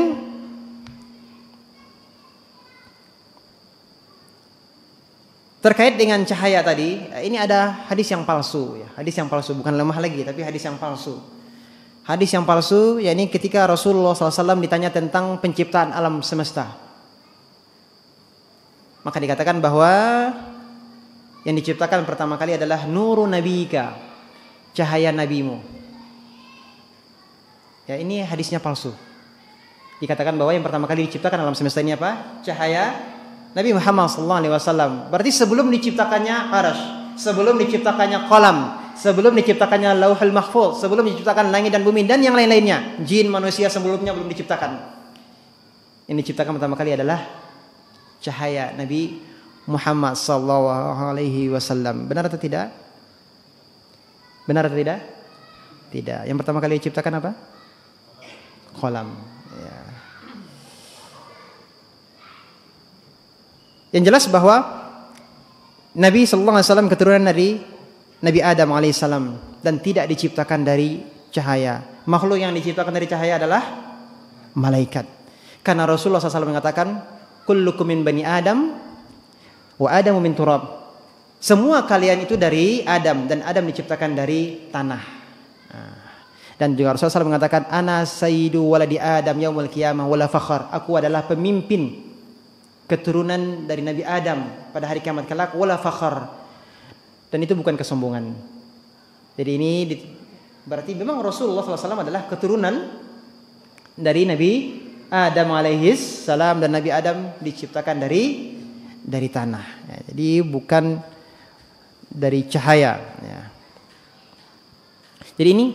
S2: terkait dengan cahaya tadi, ini ada hadis yang palsu ya. Hadis yang palsu, bukan lemah lagi tapi hadis yang palsu. Hadis yang palsu yakni ketika Rasulullah SAW ditanya tentang penciptaan alam semesta. Maka dikatakan bahwa yang diciptakan pertama kali adalah nuru nabika, cahaya nabimu. Ya, ini hadisnya palsu. Dikatakan bahwa yang pertama kali diciptakan alam semesta ini apa? Cahaya Nabi Muhammad SAW. Berarti sebelum diciptakannya Arasy, sebelum diciptakannya Qalam, sebelum diciptakannya Lauhul Mahfuz, sebelum diciptakan langit dan bumi dan yang lain-lainnya, jin, manusia sebelumnya belum diciptakan. Yang diciptakan pertama kali adalah cahaya Nabi Muhammad SAW. Benar atau tidak? Benar atau tidak? Tidak. Yang pertama kali diciptakan apa? Qalam. Ya. Yang jelas bahwa Nabi SAW keturunan dari Nabi Adam alaihissalam dan tidak diciptakan dari cahaya. Makhluk yang diciptakan dari cahaya adalah malaikat. Karena Rasulullah SAW mengatakan, kullukum min bani Adam wa Adamu min turab. Semua kalian itu dari Adam dan Adam diciptakan dari tanah. Dan juga Rasulullah SAW mengatakan, ana sayyidu waladi Adam yaumul qiyamah wala fakhar. Aku adalah pemimpin keturunan dari Nabi Adam pada hari kiamat kelak wala fakhar. Dan itu bukan kesombongan. Jadi ini berarti memang Rasulullah SAW adalah keturunan dari Nabi Adam alaihis salam, dan Nabi Adam diciptakan dari tanah. Ya, jadi bukan dari cahaya. Ya. Jadi ini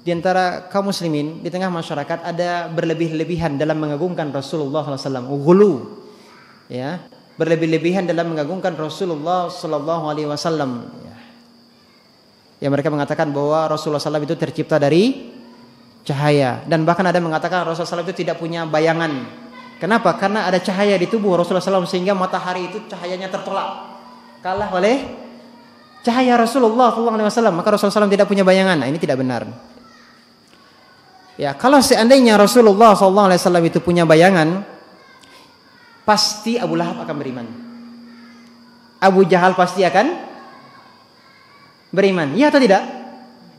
S2: diantara kaum muslimin di tengah masyarakat ada berlebih-lebihan dalam mengagungkan Rasulullah SAW. Ghulu. Ya, berlebih-lebihan dalam mengagungkan Rasulullah Sallallahu Alaihi Wasallam. Ya, mereka mengatakan bahwa Rasulullah SAW itu tercipta dari cahaya, dan bahkan ada mengatakan Rasulullah SAW itu tidak punya bayangan. Kenapa? Karena ada cahaya di tubuh Rasulullah SAW sehingga matahari itu cahayanya tertolak, kalah oleh cahaya Rasulullah SAW. Maka Rasulullah SAW tidak punya bayangan. Nah, ini tidak benar. Ya, kalau seandainya Rasulullah SAW itu punya bayangan, pasti Abu Lahab akan beriman. Abu Jahal pasti akan beriman. Iya atau tidak?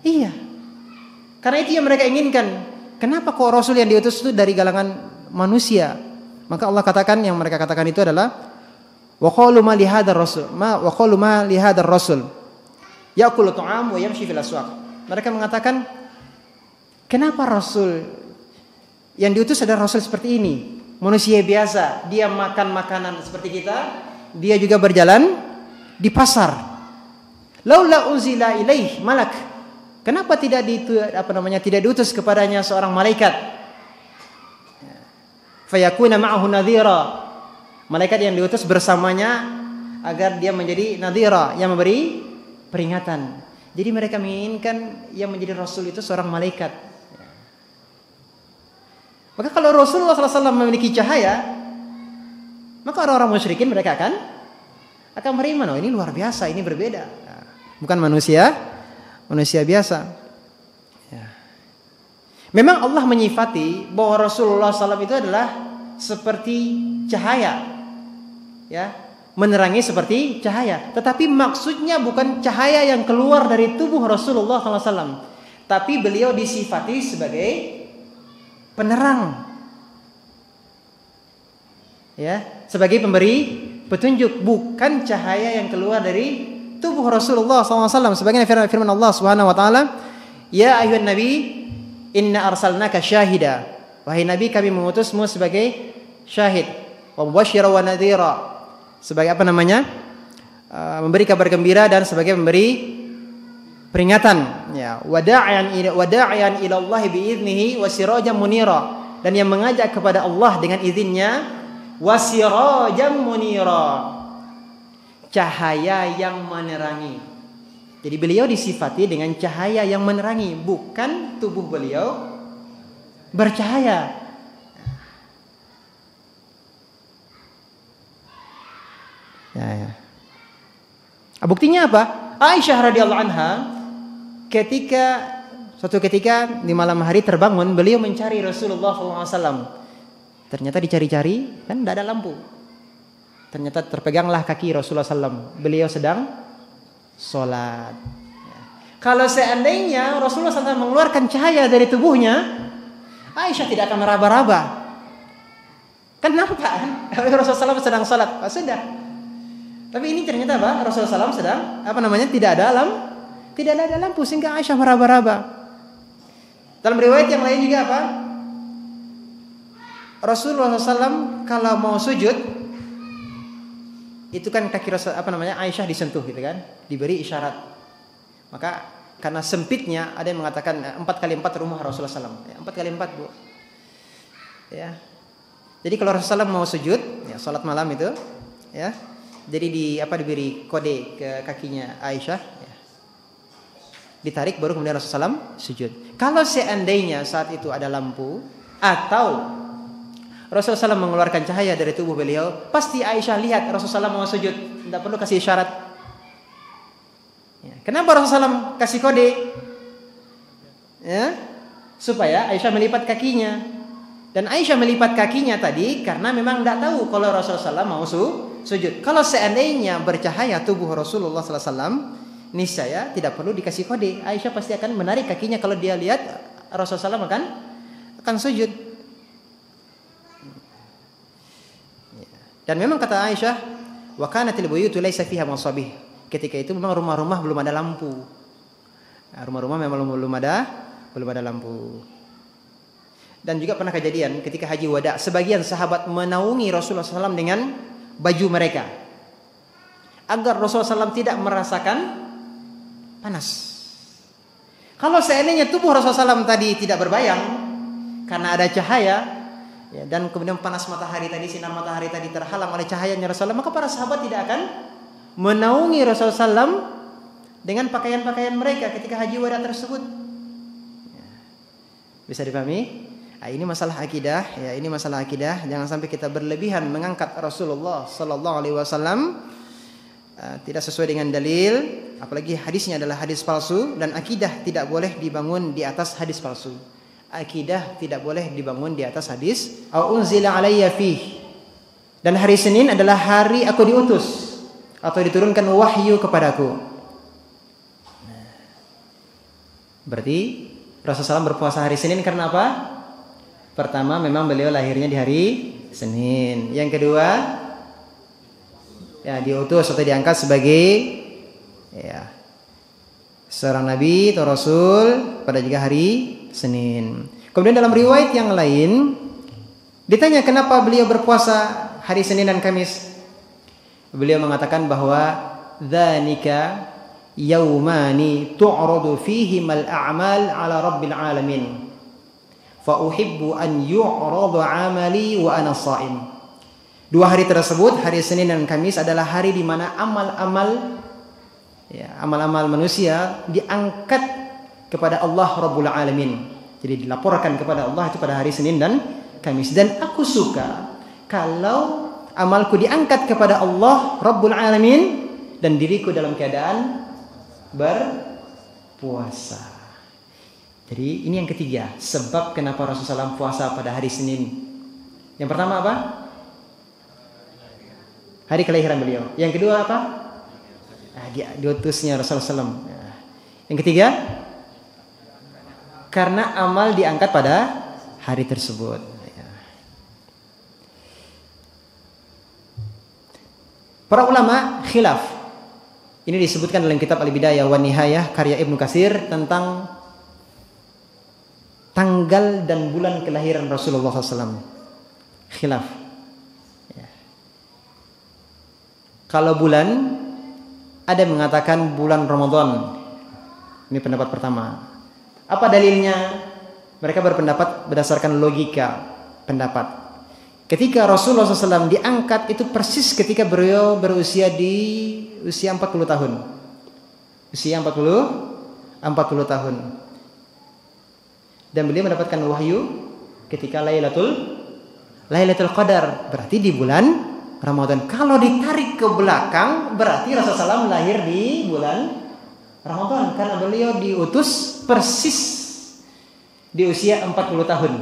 S2: Iya. Karena itu yang mereka inginkan. Kenapa kok Rasul yang diutus itu dari kalangan manusia? Maka Allah katakan, yang mereka katakan itu adalah wa qalu ma li hadzal rasul, wa qalu ma li hadzal rasul ya'kulu ta'am wa yamshi fil aswaq. Mereka mengatakan, kenapa Rasul yang diutus adalah Rasul seperti ini? Manusia biasa, dia makan makanan seperti kita, dia juga berjalan di pasar. Laula unzila ilaih malak. Kenapa tidak diutus kepadanya seorang malaikat? Fayakuna ma'ahu nadhira, Malaikat yang diutus bersamanya agar dia menjadi nadhira, yang memberi peringatan. Jadi mereka menginginkan yang menjadi Rasul itu seorang malaikat. Maka kalau Rasulullah SAW memiliki cahaya, maka orang-orang musyrikin mereka akan beriman. Oh, ini luar biasa, ini berbeda. Bukan manusia biasa. Ya. Memang Allah menyifati bahwa Rasulullah SAW itu adalah seperti cahaya, ya, menerangi seperti cahaya. Tetapi maksudnya bukan cahaya yang keluar dari tubuh Rasulullah SAW, tapi beliau disifati sebagai penerang, ya, sebagai pemberi petunjuk, bukan cahaya yang keluar dari tubuh Rasulullah SAW. Sebagaimana firman Allah Subhanahu Wa Taala, Ya ayuhan Nabi, inna arsalnaka syahida. Wahai Nabi, kami mengutusmu sebagai syahid, wa mubasysyiran wa nadhira, sebagai apa namanya? Memberi kabar gembira dan sebagai memberi peringatan, ya, wada'iyan ila Allah biiznihi wa sirajan munira, dan yang mengajak kepada Allah dengan izinnya, wa sirajan munira, cahaya yang menerangi. Jadi beliau disifati dengan cahaya yang menerangi, bukan tubuh beliau bercahaya. Ya. Buktinya apa? Aisyah radhiyallahu anha suatu ketika di malam hari terbangun, beliau mencari Rasulullah SAW. Ternyata dicari-cari, kan tidak ada lampu. Ternyata terpeganglah kaki Rasulullah SAW. Beliau sedang sholat. Kalau seandainya Rasulullah SAW mengeluarkan cahaya dari tubuhnya, Aisyah tidak akan meraba-raba. Kenapa? Rasulullah SAW sedang sholat. Sudah. Tapi ini ternyata apa? Rasulullah SAW sedang tidak ada lampu sehingga Aisyah meraba-raba. Dalam riwayat yang lain juga apa? Rasulullah SAW kalau mau sujud, itu kan kaki Aisyah disentuh gitu kan, diberi isyarat. Maka karena sempitnya, ada yang mengatakan 4x4 rumah Rasulullah SAW. 4x4 bu. Ya. Jadi kalau Rasulullah SAW mau sujud, ya, sholat malam itu, ya. Jadi diberi kode ke kakinya Aisyah, ya. Ditarik baru kemudian Rasulullah SAW sujud. Kalau seandainya saat itu ada lampu atau Rasulullah SAW mengeluarkan cahaya dari tubuh beliau, pasti Aisyah lihat Rasulullah SAW mau sujud, tidak perlu kasih isyarat. Ya. Kenapa Rasulullah SAW kasih kode? Ya, supaya Aisyah melipat kakinya. Dan Aisyah melipat kakinya tadi karena memang tidak tahu kalau Rasulullah SAW mau sujud. Kalau seandainya bercahaya tubuh Rasulullah SAW, niscaya tidak perlu dikasih kode. Aisyah pasti akan menarik kakinya kalau dia lihat Rasulullah SAW akan sujud. Dan memang kata Aisyah, wa kanatil buyutu laisa fiha masabih. Ketika itu memang rumah-rumah belum ada lampu. Nah, rumah-rumah memang belum ada lampu. Dan juga pernah kejadian ketika haji wada, sebagian sahabat menaungi Rasulullah SAW dengan baju mereka agar Rasulullah SAW tidak merasakan panas. Kalau seandainya tubuh Rasulullah SAW tadi tidak berbayang karena ada cahaya, ya, dan kemudian panas matahari tadi, sinar matahari tadi terhalang oleh cahayanya Rasulullah, maka para sahabat tidak akan menaungi Rasulullah SAW dengan pakaian-pakaian mereka ketika haji wada tersebut. Ya. Bisa dipahami? Nah, ini masalah akidah, ya, ini masalah akidah. Jangan sampai kita berlebihan mengangkat Rasulullah Sallallahu Alaihi Wasallam tidak sesuai dengan dalil, apalagi hadisnya adalah hadis palsu, dan akidah tidak boleh dibangun di atas hadis palsu. Akidah tidak boleh dibangun di atas hadis au unzila alayya fih. Dan hari Senin adalah hari aku diutus atau diturunkan wahyu kepadaku. Berarti Rasulullah SAW berpuasa hari Senin karena apa? Pertama, memang beliau lahirnya di hari Senin. Yang kedua, ya, diutus atau diangkat sebagai, ya, seorang nabi atau rasul pada juga hari Senin. Kemudian dalam riwayat yang lain ditanya kenapa beliau berpuasa hari Senin dan Kamis. Beliau mengatakan bahwa dzalika yaumani tu'radu fihimal a'mal 'ala rabbil alamin. Fa uhibbu an yu'rada 'amali wa ana sha'im. 2 hari tersebut, hari Senin dan Kamis adalah hari di mana amal-amal manusia diangkat kepada Allah Rabbul Alamin. Jadi dilaporkan kepada Allah itu pada hari Senin dan Kamis. Dan aku suka kalau amalku diangkat kepada Allah Rabbul Alamin dan diriku dalam keadaan berpuasa. Jadi ini yang ketiga, sebab kenapa Rasulullah SAW puasa pada hari Senin. Yang pertama apa? Hari kelahiran beliau. Yang kedua apa? Diutusnya Rasulullah SAW. Yang ketiga, karena amal diangkat pada hari tersebut. Para ulama khilaf. Ini disebutkan dalam kitab Al-Bidayah wa Nihayah karya Ibnu Katsir tentang tanggal dan bulan kelahiran Rasulullah SAW. Khilaf. Kalau bulan, ada yang mengatakan bulan Ramadan. Ini pendapat pertama. Apa dalilnya? Mereka berpendapat berdasarkan logika pendapat. Ketika Rasulullah SAW diangkat itu persis ketika beliau berusia di usia 40 tahun. Usia 40 tahun. Dan beliau mendapatkan wahyu ketika Lailatul Qadar. Berarti di bulan Ramadan. Kalau ditarik ke belakang, berarti Rasulullah SAW lahir di bulan Ramadan. Karena beliau diutus persis di usia 40 tahun.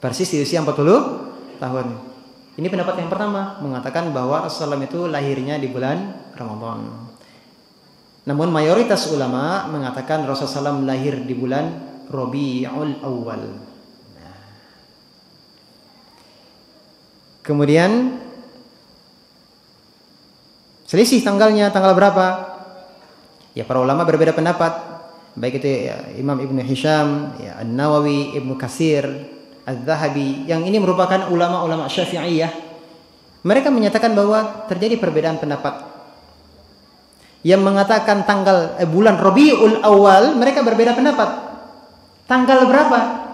S2: Persis di usia 40 tahun. Ini pendapat yang pertama, mengatakan bahwa Rasulullah SAW itu lahirnya di bulan Ramadan. Namun mayoritas ulama mengatakan Rasulullah SAW lahir di bulan Rabiul Awal. Kemudian selisih tanggal berapa? Ya, para ulama berbeda pendapat. Baik itu Imam Ibnu Hisham, An-Nawawi, Ibnu Katsir, Az-Zahabi, yang ini merupakan ulama-ulama Syafi'iyah. Mereka menyatakan bahwa terjadi perbedaan pendapat. Yang mengatakan tanggal bulan Rabiul Awal, mereka berbeda pendapat. Tanggal berapa?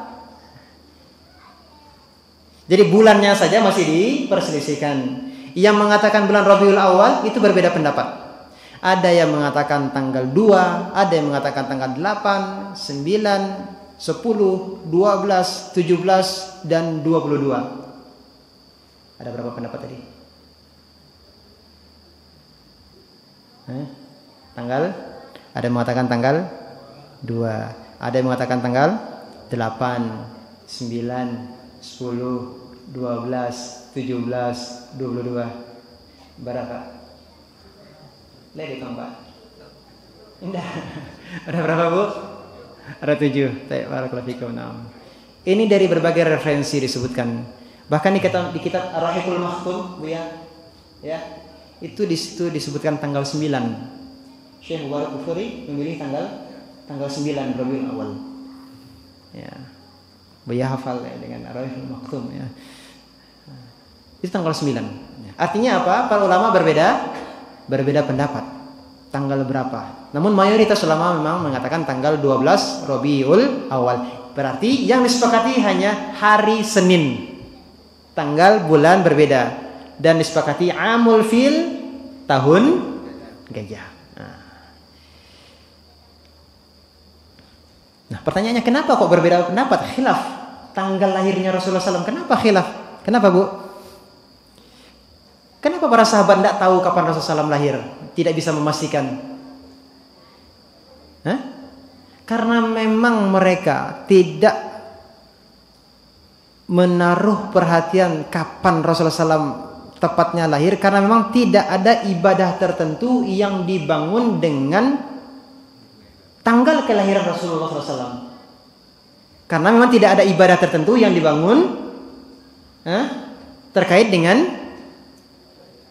S2: Jadi bulannya saja masih diperselisihkan. Yang mengatakan bulan Rabiul Awal itu berbeda pendapat. Ada yang mengatakan tanggal 2, ada yang mengatakan tanggal 8, 9, 10, 12, 17 dan 22. Ada berapa pendapat tadi? Tanggal? Ada yang mengatakan tanggal 2. Ada yang mengatakan tanggal 8, 9, 10, 12, 17, 22. Berapa? Lihat di Pak. Indah. Ada berapa, Bu? Ada 7. Barakallahu fikum. Ini dari berbagai referensi disebutkan. Bahkan di kitab Ar-Rahiqul Maktum, Bu ya. Itu di situ disebutkan tanggal 9. Syekh Mubarak Kufuri memilih tanggal 9 Rabiul Awal. Ya. Buya hafal dengan Ar-Rahiqul Maktum ya. Itu tanggal 9. Artinya apa? Para ulama berbeda pendapat tanggal berapa. Namun mayoritas ulama memang mengatakan tanggal 12 Rabiul Awal. Berarti yang disepakati hanya hari Senin. Tanggal bulan berbeda dan disepakati Amul Fil, tahun gajah. Nah, pertanyaannya kenapa kok berbeda pendapat? Khilaf tanggal lahirnya Rasulullah SAW. Kenapa khilaf? Kenapa, Bu? Kenapa para sahabat tidak tahu kapan Rasulullah SAW lahir? Tidak bisa memastikan. Karena memang mereka tidak menaruh perhatian kapan Rasulullah SAW tepatnya lahir. Karena memang tidak ada ibadah tertentu yang dibangun dengan tanggal kelahiran Rasulullah SAW. Karena memang tidak ada ibadah tertentu yang dibangun terkait dengan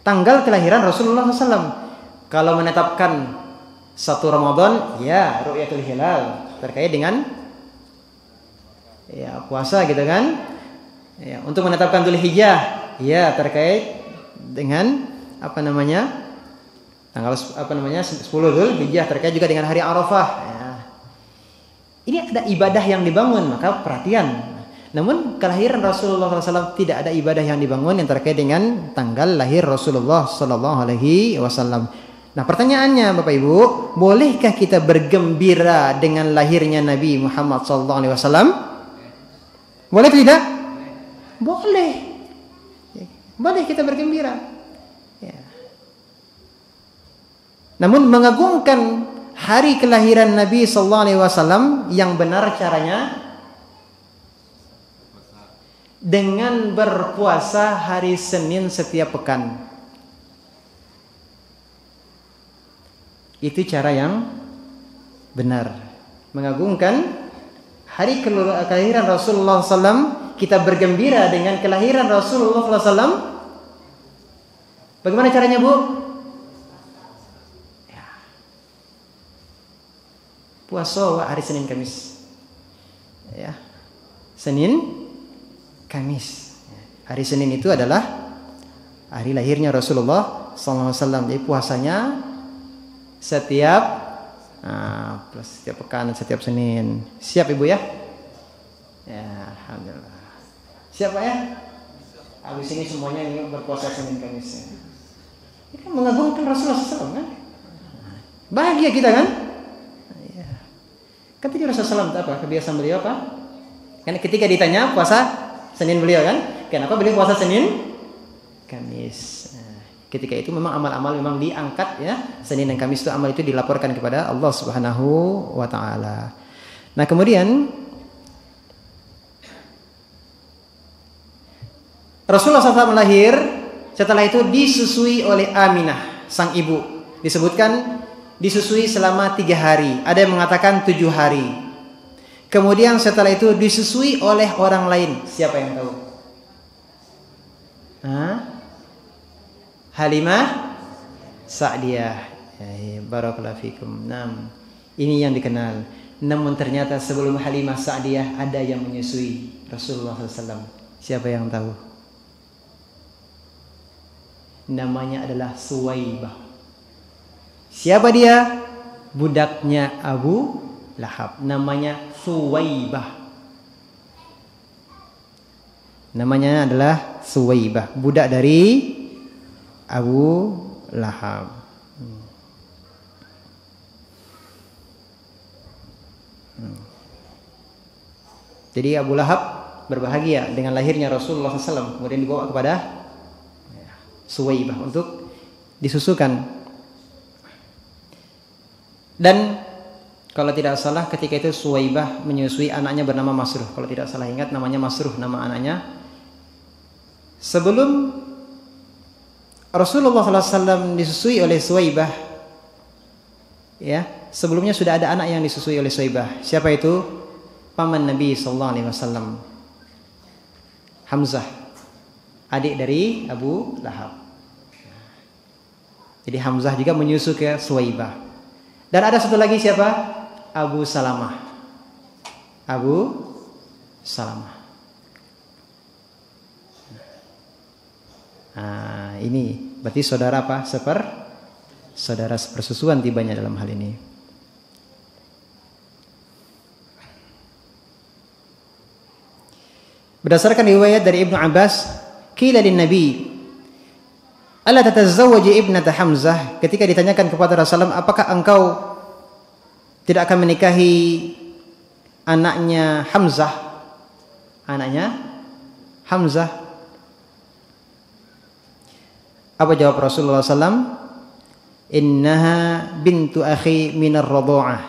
S2: tanggal kelahiran Rasulullah SAW. Kalau menetapkan 1 Ramadan, ya Ru'yatul Hilal, terkait dengan ya puasa gitu kan. Ya, untuk menetapkan Dzulhijjah, ya terkait dengan tanggal 10 Dzulhijjah, terkait juga dengan hari Arafah. Ya. Ini ada ibadah yang dibangun, maka perhatian. Namun kelahiran Rasulullah SAW tidak ada ibadah yang dibangun yang terkait dengan tanggal lahir Rasulullah SAW. Nah, pertanyaannya Bapak Ibu, bolehkah kita bergembira dengan lahirnya Nabi Muhammad SAW? Boleh tidak? Boleh. Boleh kita bergembira. Ya. Namun mengagungkan hari kelahiran Nabi SAW yang benar caranya dengan berpuasa hari Senin setiap pekan. Itu cara yang benar. Mengagungkan hari kelahiran Rasulullah SAW, kita bergembira dengan kelahiran Rasulullah SAW. Bagaimana caranya, Bu? Ya. Puasa hari Senin Kamis. Ya. Senin Kamis. Hari Senin itu adalah hari lahirnya Rasulullah SAW. Jadi puasanya setiap pekan, setiap Senin. Siap Ibu ya? Ya, alhamdulillah. Siap Pak ya? Habis ini semuanya ini berpuasa Senin Kamis. Ini kan mengagungkan Rasulullah SAW kan? Bahagia kita kan? Kan tadi Rasulullah SAW apa? Kebiasaan beliau apa? Kan ketika ditanya puasa Senin beliau kan, kenapa beliau puasa Senin Kamis? Ketika itu memang amal-amal memang diangkat ya, Senin dan Kamis itu amal itu dilaporkan kepada Allah Subhanahu wa taala. Nah, kemudian Rasulullah SAW lahir, setelah itu disusui oleh Aminah sang ibu. Disebutkan disusui selama 3 hari, ada yang mengatakan 7 hari. Kemudian setelah itu disusui oleh orang lain. Siapa yang tahu? Halimah Sa'diyah. Barakallahu fikum. Ini yang dikenal. Namun ternyata sebelum Halimah Sa'diyah ada yang menyusui Rasulullah SAW. Siapa yang tahu? Namanya adalah Suwaibah. Siapa dia? Budaknya Abu Lahab. Namanya Suwaibah. Namanya adalah Suwaibah, budak dari Abu Lahab. Jadi Abu Lahab berbahagia dengan lahirnya Rasulullah SAW, kemudian dibawa kepada Suwaibah untuk disusukan. Dan kalau tidak salah ketika itu Suwaibah menyusui anaknya bernama Masruh. Kalau tidak salah ingat namanya Masruh, nama anaknya. Sebelum Rasulullah SAW disusui oleh Suwaibah, ya, sebelumnya sudah ada anak yang disusui oleh Suwaibah. Siapa itu? Paman Nabi SAW, Hamzah, adik dari Abu Lahab. Jadi Hamzah juga menyusu ke Suwaibah. Dan ada satu lagi siapa? Abu Salamah. Abu Salamah. Nah, ini berarti saudara apa? Saudara sepersusuan tibanya dalam hal ini. Berdasarkan riwayat dari Ibnu Abbas, qila lin Nabi, "Alla tatazawwaji ibnata Hamzah?" Ketika ditanyakan kepada Rasulullah, apakah engkau tidak akan menikahi anaknya Hamzah? Anaknya Hamzah. Apa jawab Rasulullah SAW? Innaha bintu akhi minar radha'ah.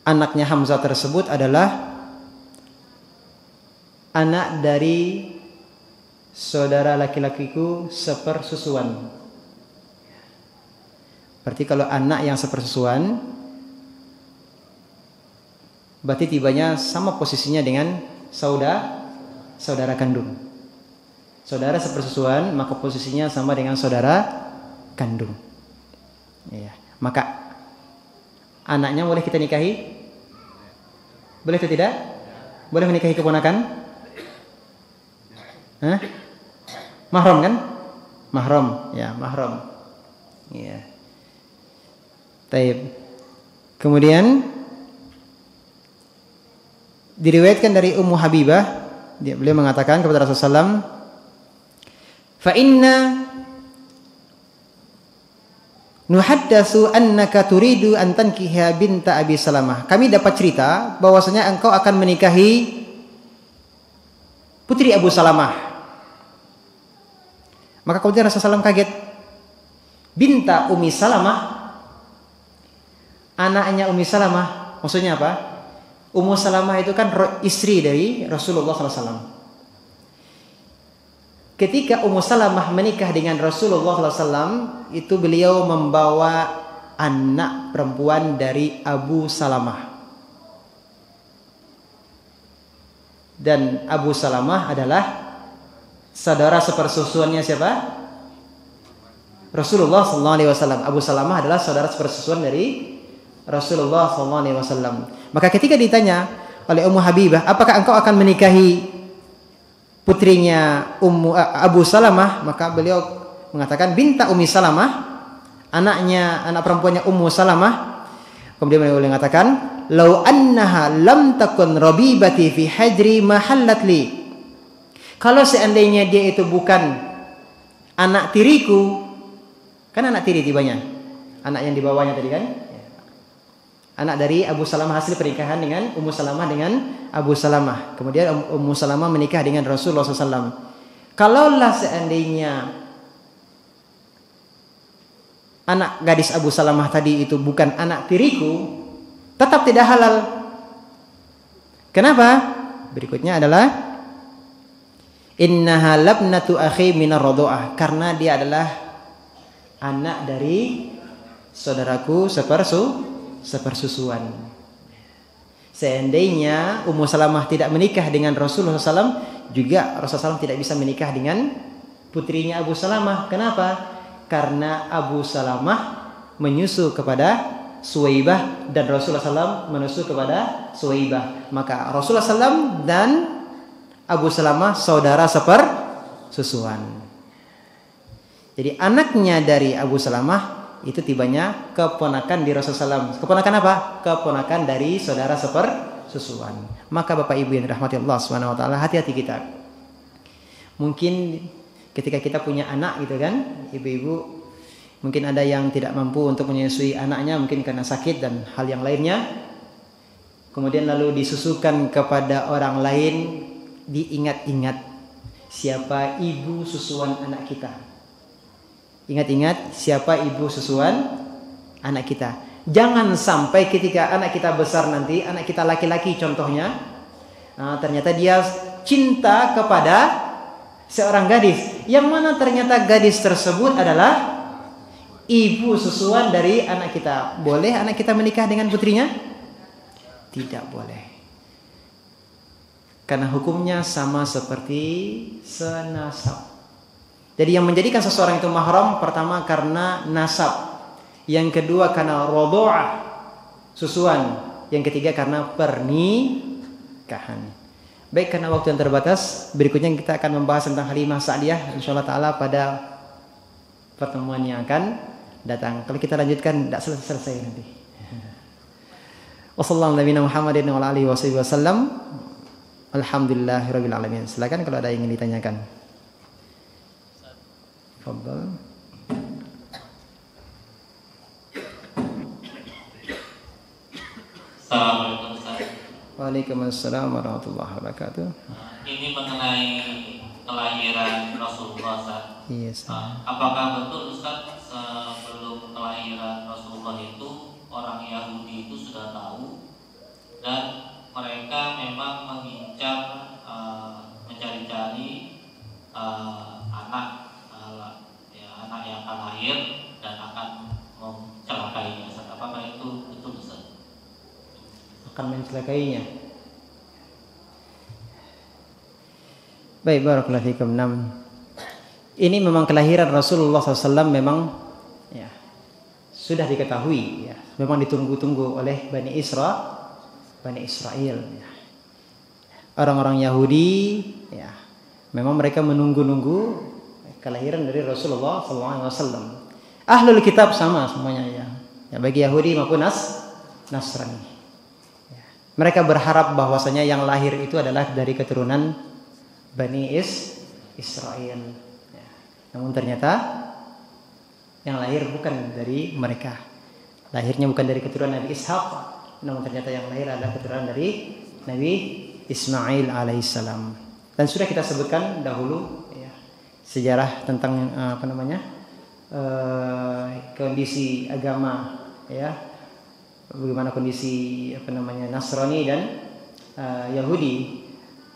S2: Anaknya Hamzah tersebut adalah anak dari saudara laki-lakiku sepersusuan. Berarti kalau anak yang sepersusuan, berarti tibanya sama posisinya dengan saudara kandung. Saudara sepersusuan, maka posisinya sama dengan saudara kandung. Ya. Maka anaknya boleh kita nikahi? Boleh atau tidak? Boleh menikahi keponakan? Mahram kan? Mahram, ya, mahram. Ya. Taib. Kemudian diriwayatkan dari Ummu Habibah, beliau mengatakan kepada Rasulullah SAW, fa inna nuhaddatsu annaka turidu an tankiha binta Abi Salamah. Kami dapat cerita bahwasanya engkau akan menikahi putri Abu Salamah. Maka kemudian Rasulullah SAW kaget. Binta Ummi Salamah, anaknya Ummi Salamah, maksudnya apa? Ummu Salamah itu kan istri dari Rasulullah SAW. Ketika Ummu Salamah menikah dengan Rasulullah SAW, itu beliau membawa anak perempuan dari Abu Salamah. Dan Abu Salamah adalah saudara sepersusuannya siapa? Rasulullah SAW. Abu Salamah adalah saudara sepersusuan dari Rasulullah SAW. Maka ketika ditanya oleh Ummu Habibah, apakah engkau akan menikahi putrinya Abu Salamah, maka beliau mengatakan binta Ummi Salamah, anak perempuannya Ummu Salamah. Kemudian beliau mengatakan, "Lau annaha lam takun rabibati fi hajri mahallat li." Kalau seandainya dia itu bukan anak tiriku, kan anak tiri tibanya, anak yang dibawanya tadi kan, anak dari Abu Salamah, hasil pernikahan dengan Ummu Salamah dengan Abu Salamah. Kemudian Ummu Salamah menikah dengan Rasulullah SAW. Kalaulah seandainya anak gadis Abu Salamah tadi itu bukan anak tiriku, tetap tidak halal. Kenapa? Berikutnya adalah innaha labnatu akhi minar radha'ah, karena dia adalah anak dari saudaraku sepersusuan. Seandainya Ummu Salamah tidak menikah dengan Rasulullah SAW, juga Rasulullah SAW tidak bisa menikah dengan putrinya Abu Salamah. Kenapa? Karena Abu Salamah menyusu kepada Suwaibah dan Rasulullah SAW menyusu kepada Suwaibah. Maka Rasulullah SAW dan Abu Salamah saudara sepersusuan. Jadi anaknya dari Abu Salamah itu tibanya keponakan di Rasulullah SAW. Keponakan apa? Keponakan dari saudara sepersusuan. Maka Bapak Ibu yang dirahmati Allah Subhanahu wa taala, hati-hati kita. Mungkin ketika kita punya anak gitu kan, ibu-ibu mungkin ada yang tidak mampu untuk menyusui anaknya, mungkin karena sakit dan hal yang lainnya. Kemudian lalu disusukan kepada orang lain, diingat-ingat siapa ibu susuan anak kita. Ingat-ingat siapa ibu susuan anak kita. Jangan sampai ketika anak kita besar nanti, anak kita laki-laki contohnya, ternyata dia cinta kepada seorang gadis, yang mana ternyata gadis tersebut adalah ibu susuan dari anak kita. Boleh anak kita menikah dengan putrinya? Tidak boleh. Karena hukumnya sama seperti senasab. Jadi yang menjadikan seseorang itu mahram, pertama karena nasab, yang kedua karena radha'ah, susuan, yang ketiga karena pernikahan. Baik, karena waktu yang terbatas, berikutnya kita akan membahas tentang Halimah Sa'diyah insyaallah taala pada pertemuan yang akan datang. Kalau kita lanjutkan tidak selesai nanti. Wassallallahu nabiyana Muhammadin wa alihi wasallam. Alhamdulillahirabbil alamin. Silakan kalau ada yang ingin ditanyakan. Fadhal.
S3: Assalamualaikum Ustaz.
S2: Waalaikumsalam warahmatullahi wabarakatuh.
S3: Ini mengenai kelahiran Rasulullah Ustaz.
S2: Yes.
S3: Apakah betul Ustaz sebelum kelahiran Rasulullah itu orang Yahudi itu sudah tahu dan mereka memang mengincar mencari-cari anak yang akan lahir dan akan mencelakainya. Apakah itu betul Ustaz?
S2: Akan mencelakainya. Baik, barakallahu fikum. Ini memang kelahiran Rasulullah SAW memang ya, sudah diketahui ya. Memang ditunggu-tunggu oleh Bani Israel ya. Orang-orang Yahudi ya, memang mereka menunggu-nunggu kelahiran dari Rasulullah SAW. Ahlul kitab sama semuanya ya. Ya bagi Yahudi maupun Nasrani. Ya. Mereka berharap bahwasanya yang lahir itu adalah dari keturunan Bani Israel. Ya. Namun ternyata yang lahir bukan dari mereka. Lahirnya bukan dari keturunan Nabi Ishaq, namun ternyata yang lahir adalah keturunan dari Nabi Ismail alaihissalam. Dan sudah kita sebutkan dahulu ya, sejarah tentang kondisi agama ya, bagaimana kondisi Nasrani dan Yahudi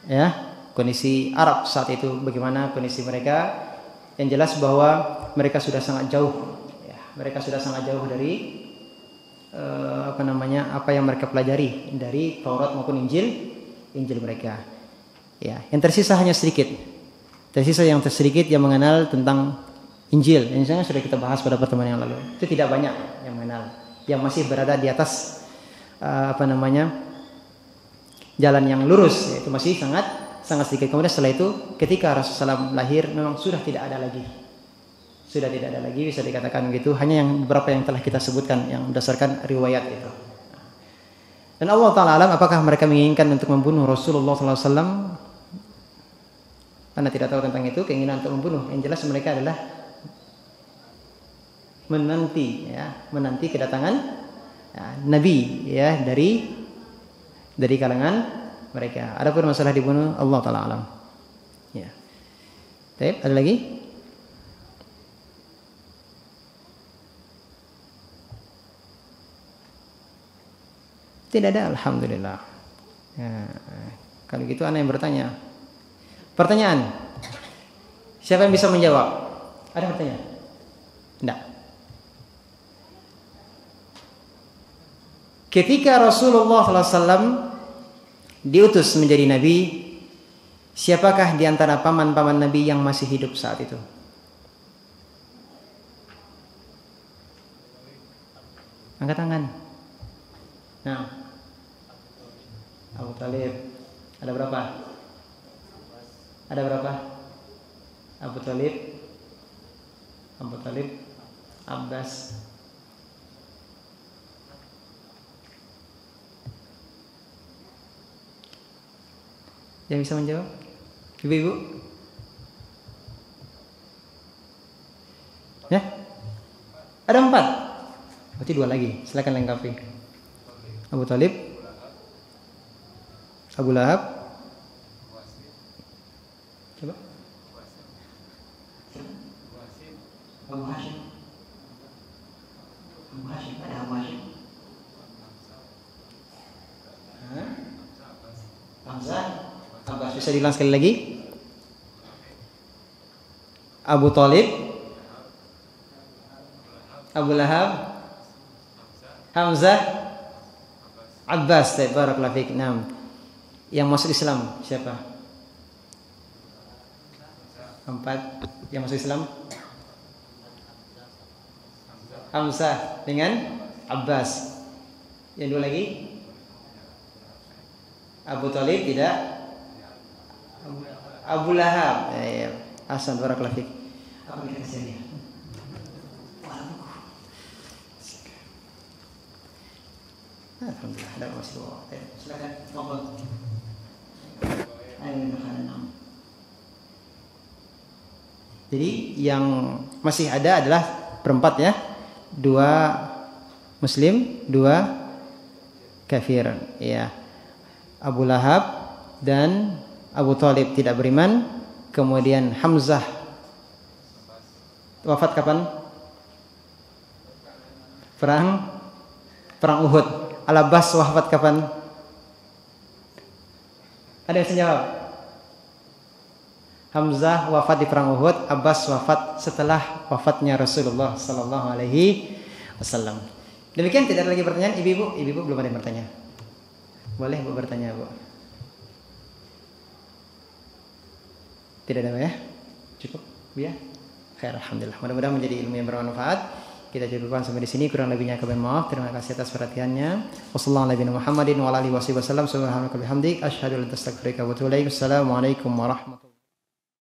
S2: ya, kondisi Arab saat itu bagaimana kondisi mereka. Yang jelas bahwa mereka sudah sangat jauh ya, mereka sudah sangat jauh dari apa yang mereka pelajari dari Taurat maupun Injil mereka ya. Yang tersisa hanya sedikit, yang sedikit yang mengenal tentang Injil. Injilnya sudah kita bahas pada pertemuan yang lalu. Itu tidak banyak yang mengenal, yang masih berada di atas jalan yang lurus, yaitu masih sangat sedikit. Kemudian setelah itu ketika Rasulullah SAW lahir memang sudah tidak ada lagi, bisa dikatakan begitu. Hanya yang beberapa yang telah kita sebutkan yang berdasarkan riwayat itu. Dan Allah Ta'ala alam apakah mereka menginginkan untuk membunuh Rasulullah SAW? Anda tidak tahu tentang itu, keinginan untuk membunuh. Yang jelas mereka adalah menanti kedatangan Nabi ya, dari kalangan mereka. Adapun masalah dibunuh Allah Ta'ala alam ya. Baik, ada lagi? Tidak ada, alhamdulillah ya. Kalau gitu ana yang bertanya. Pertanyaan, siapa yang bisa menjawab? Ada pertanyaan? Tidak. Ketika Rasulullah SAW diutus menjadi Nabi, siapakah di antara paman-paman Nabi yang masih hidup saat itu? Angkat tangan. Nah, Abu Talib. Ada berapa? Abu Talib, Abbas. Yang bisa menjawab? Ibu-ibu? Ya? Ada 4. Berarti 2 lagi. Silakan lengkapi. Abu Talib, Abu Lahab. Coba. Abu Hashim. Ada Abu Hashim. Hamzah. Abbas. Bisa diulang sekali lagi? Abu Talib, Abu Lahab, Hamzah, Abbas. Barakallahu fiik. Naam. Yang masuk Islam siapa? 4 yang masuk Islam. Hamzah dengan Abbas. Yang 2 lagi? Abu Talib tidak. Abu Lahab. Hasan, barakallahu fiik. Apa kita kasih dia? Alhamdulillah, ada masih bawa. Silakan. Tafadhol. Jadi yang masih ada adalah berempat ya. 2 Muslim, 2 kafir. Ya. Abu Lahab dan Abu Talib tidak beriman. Kemudian Hamzah wafat kapan? Perang Uhud. Al-Abbas wafat kapan? Ada yang bisa jawab? Hamzah wafat di perang Uhud, Abbas wafat setelah wafatnya Rasulullah sallallahu alaihi wasallam. Demikian, tidak ada lagi pertanyaan. Ibu belum ada yang bertanya. Boleh Bu bertanya, Bu. Tidak ada ya? Cukup, Bu ya? Khair, alhamdulillah. Mudah-mudahan menjadi ilmu yang bermanfaat. Kita cukupkan sampai di sini, kurang lebihnya kami maaf. Terima kasih atas perhatiannya. Wassalamualaikum warahmatullahi wabarakatuh. Assalamualaikum warahmatullahi wabarakatuh.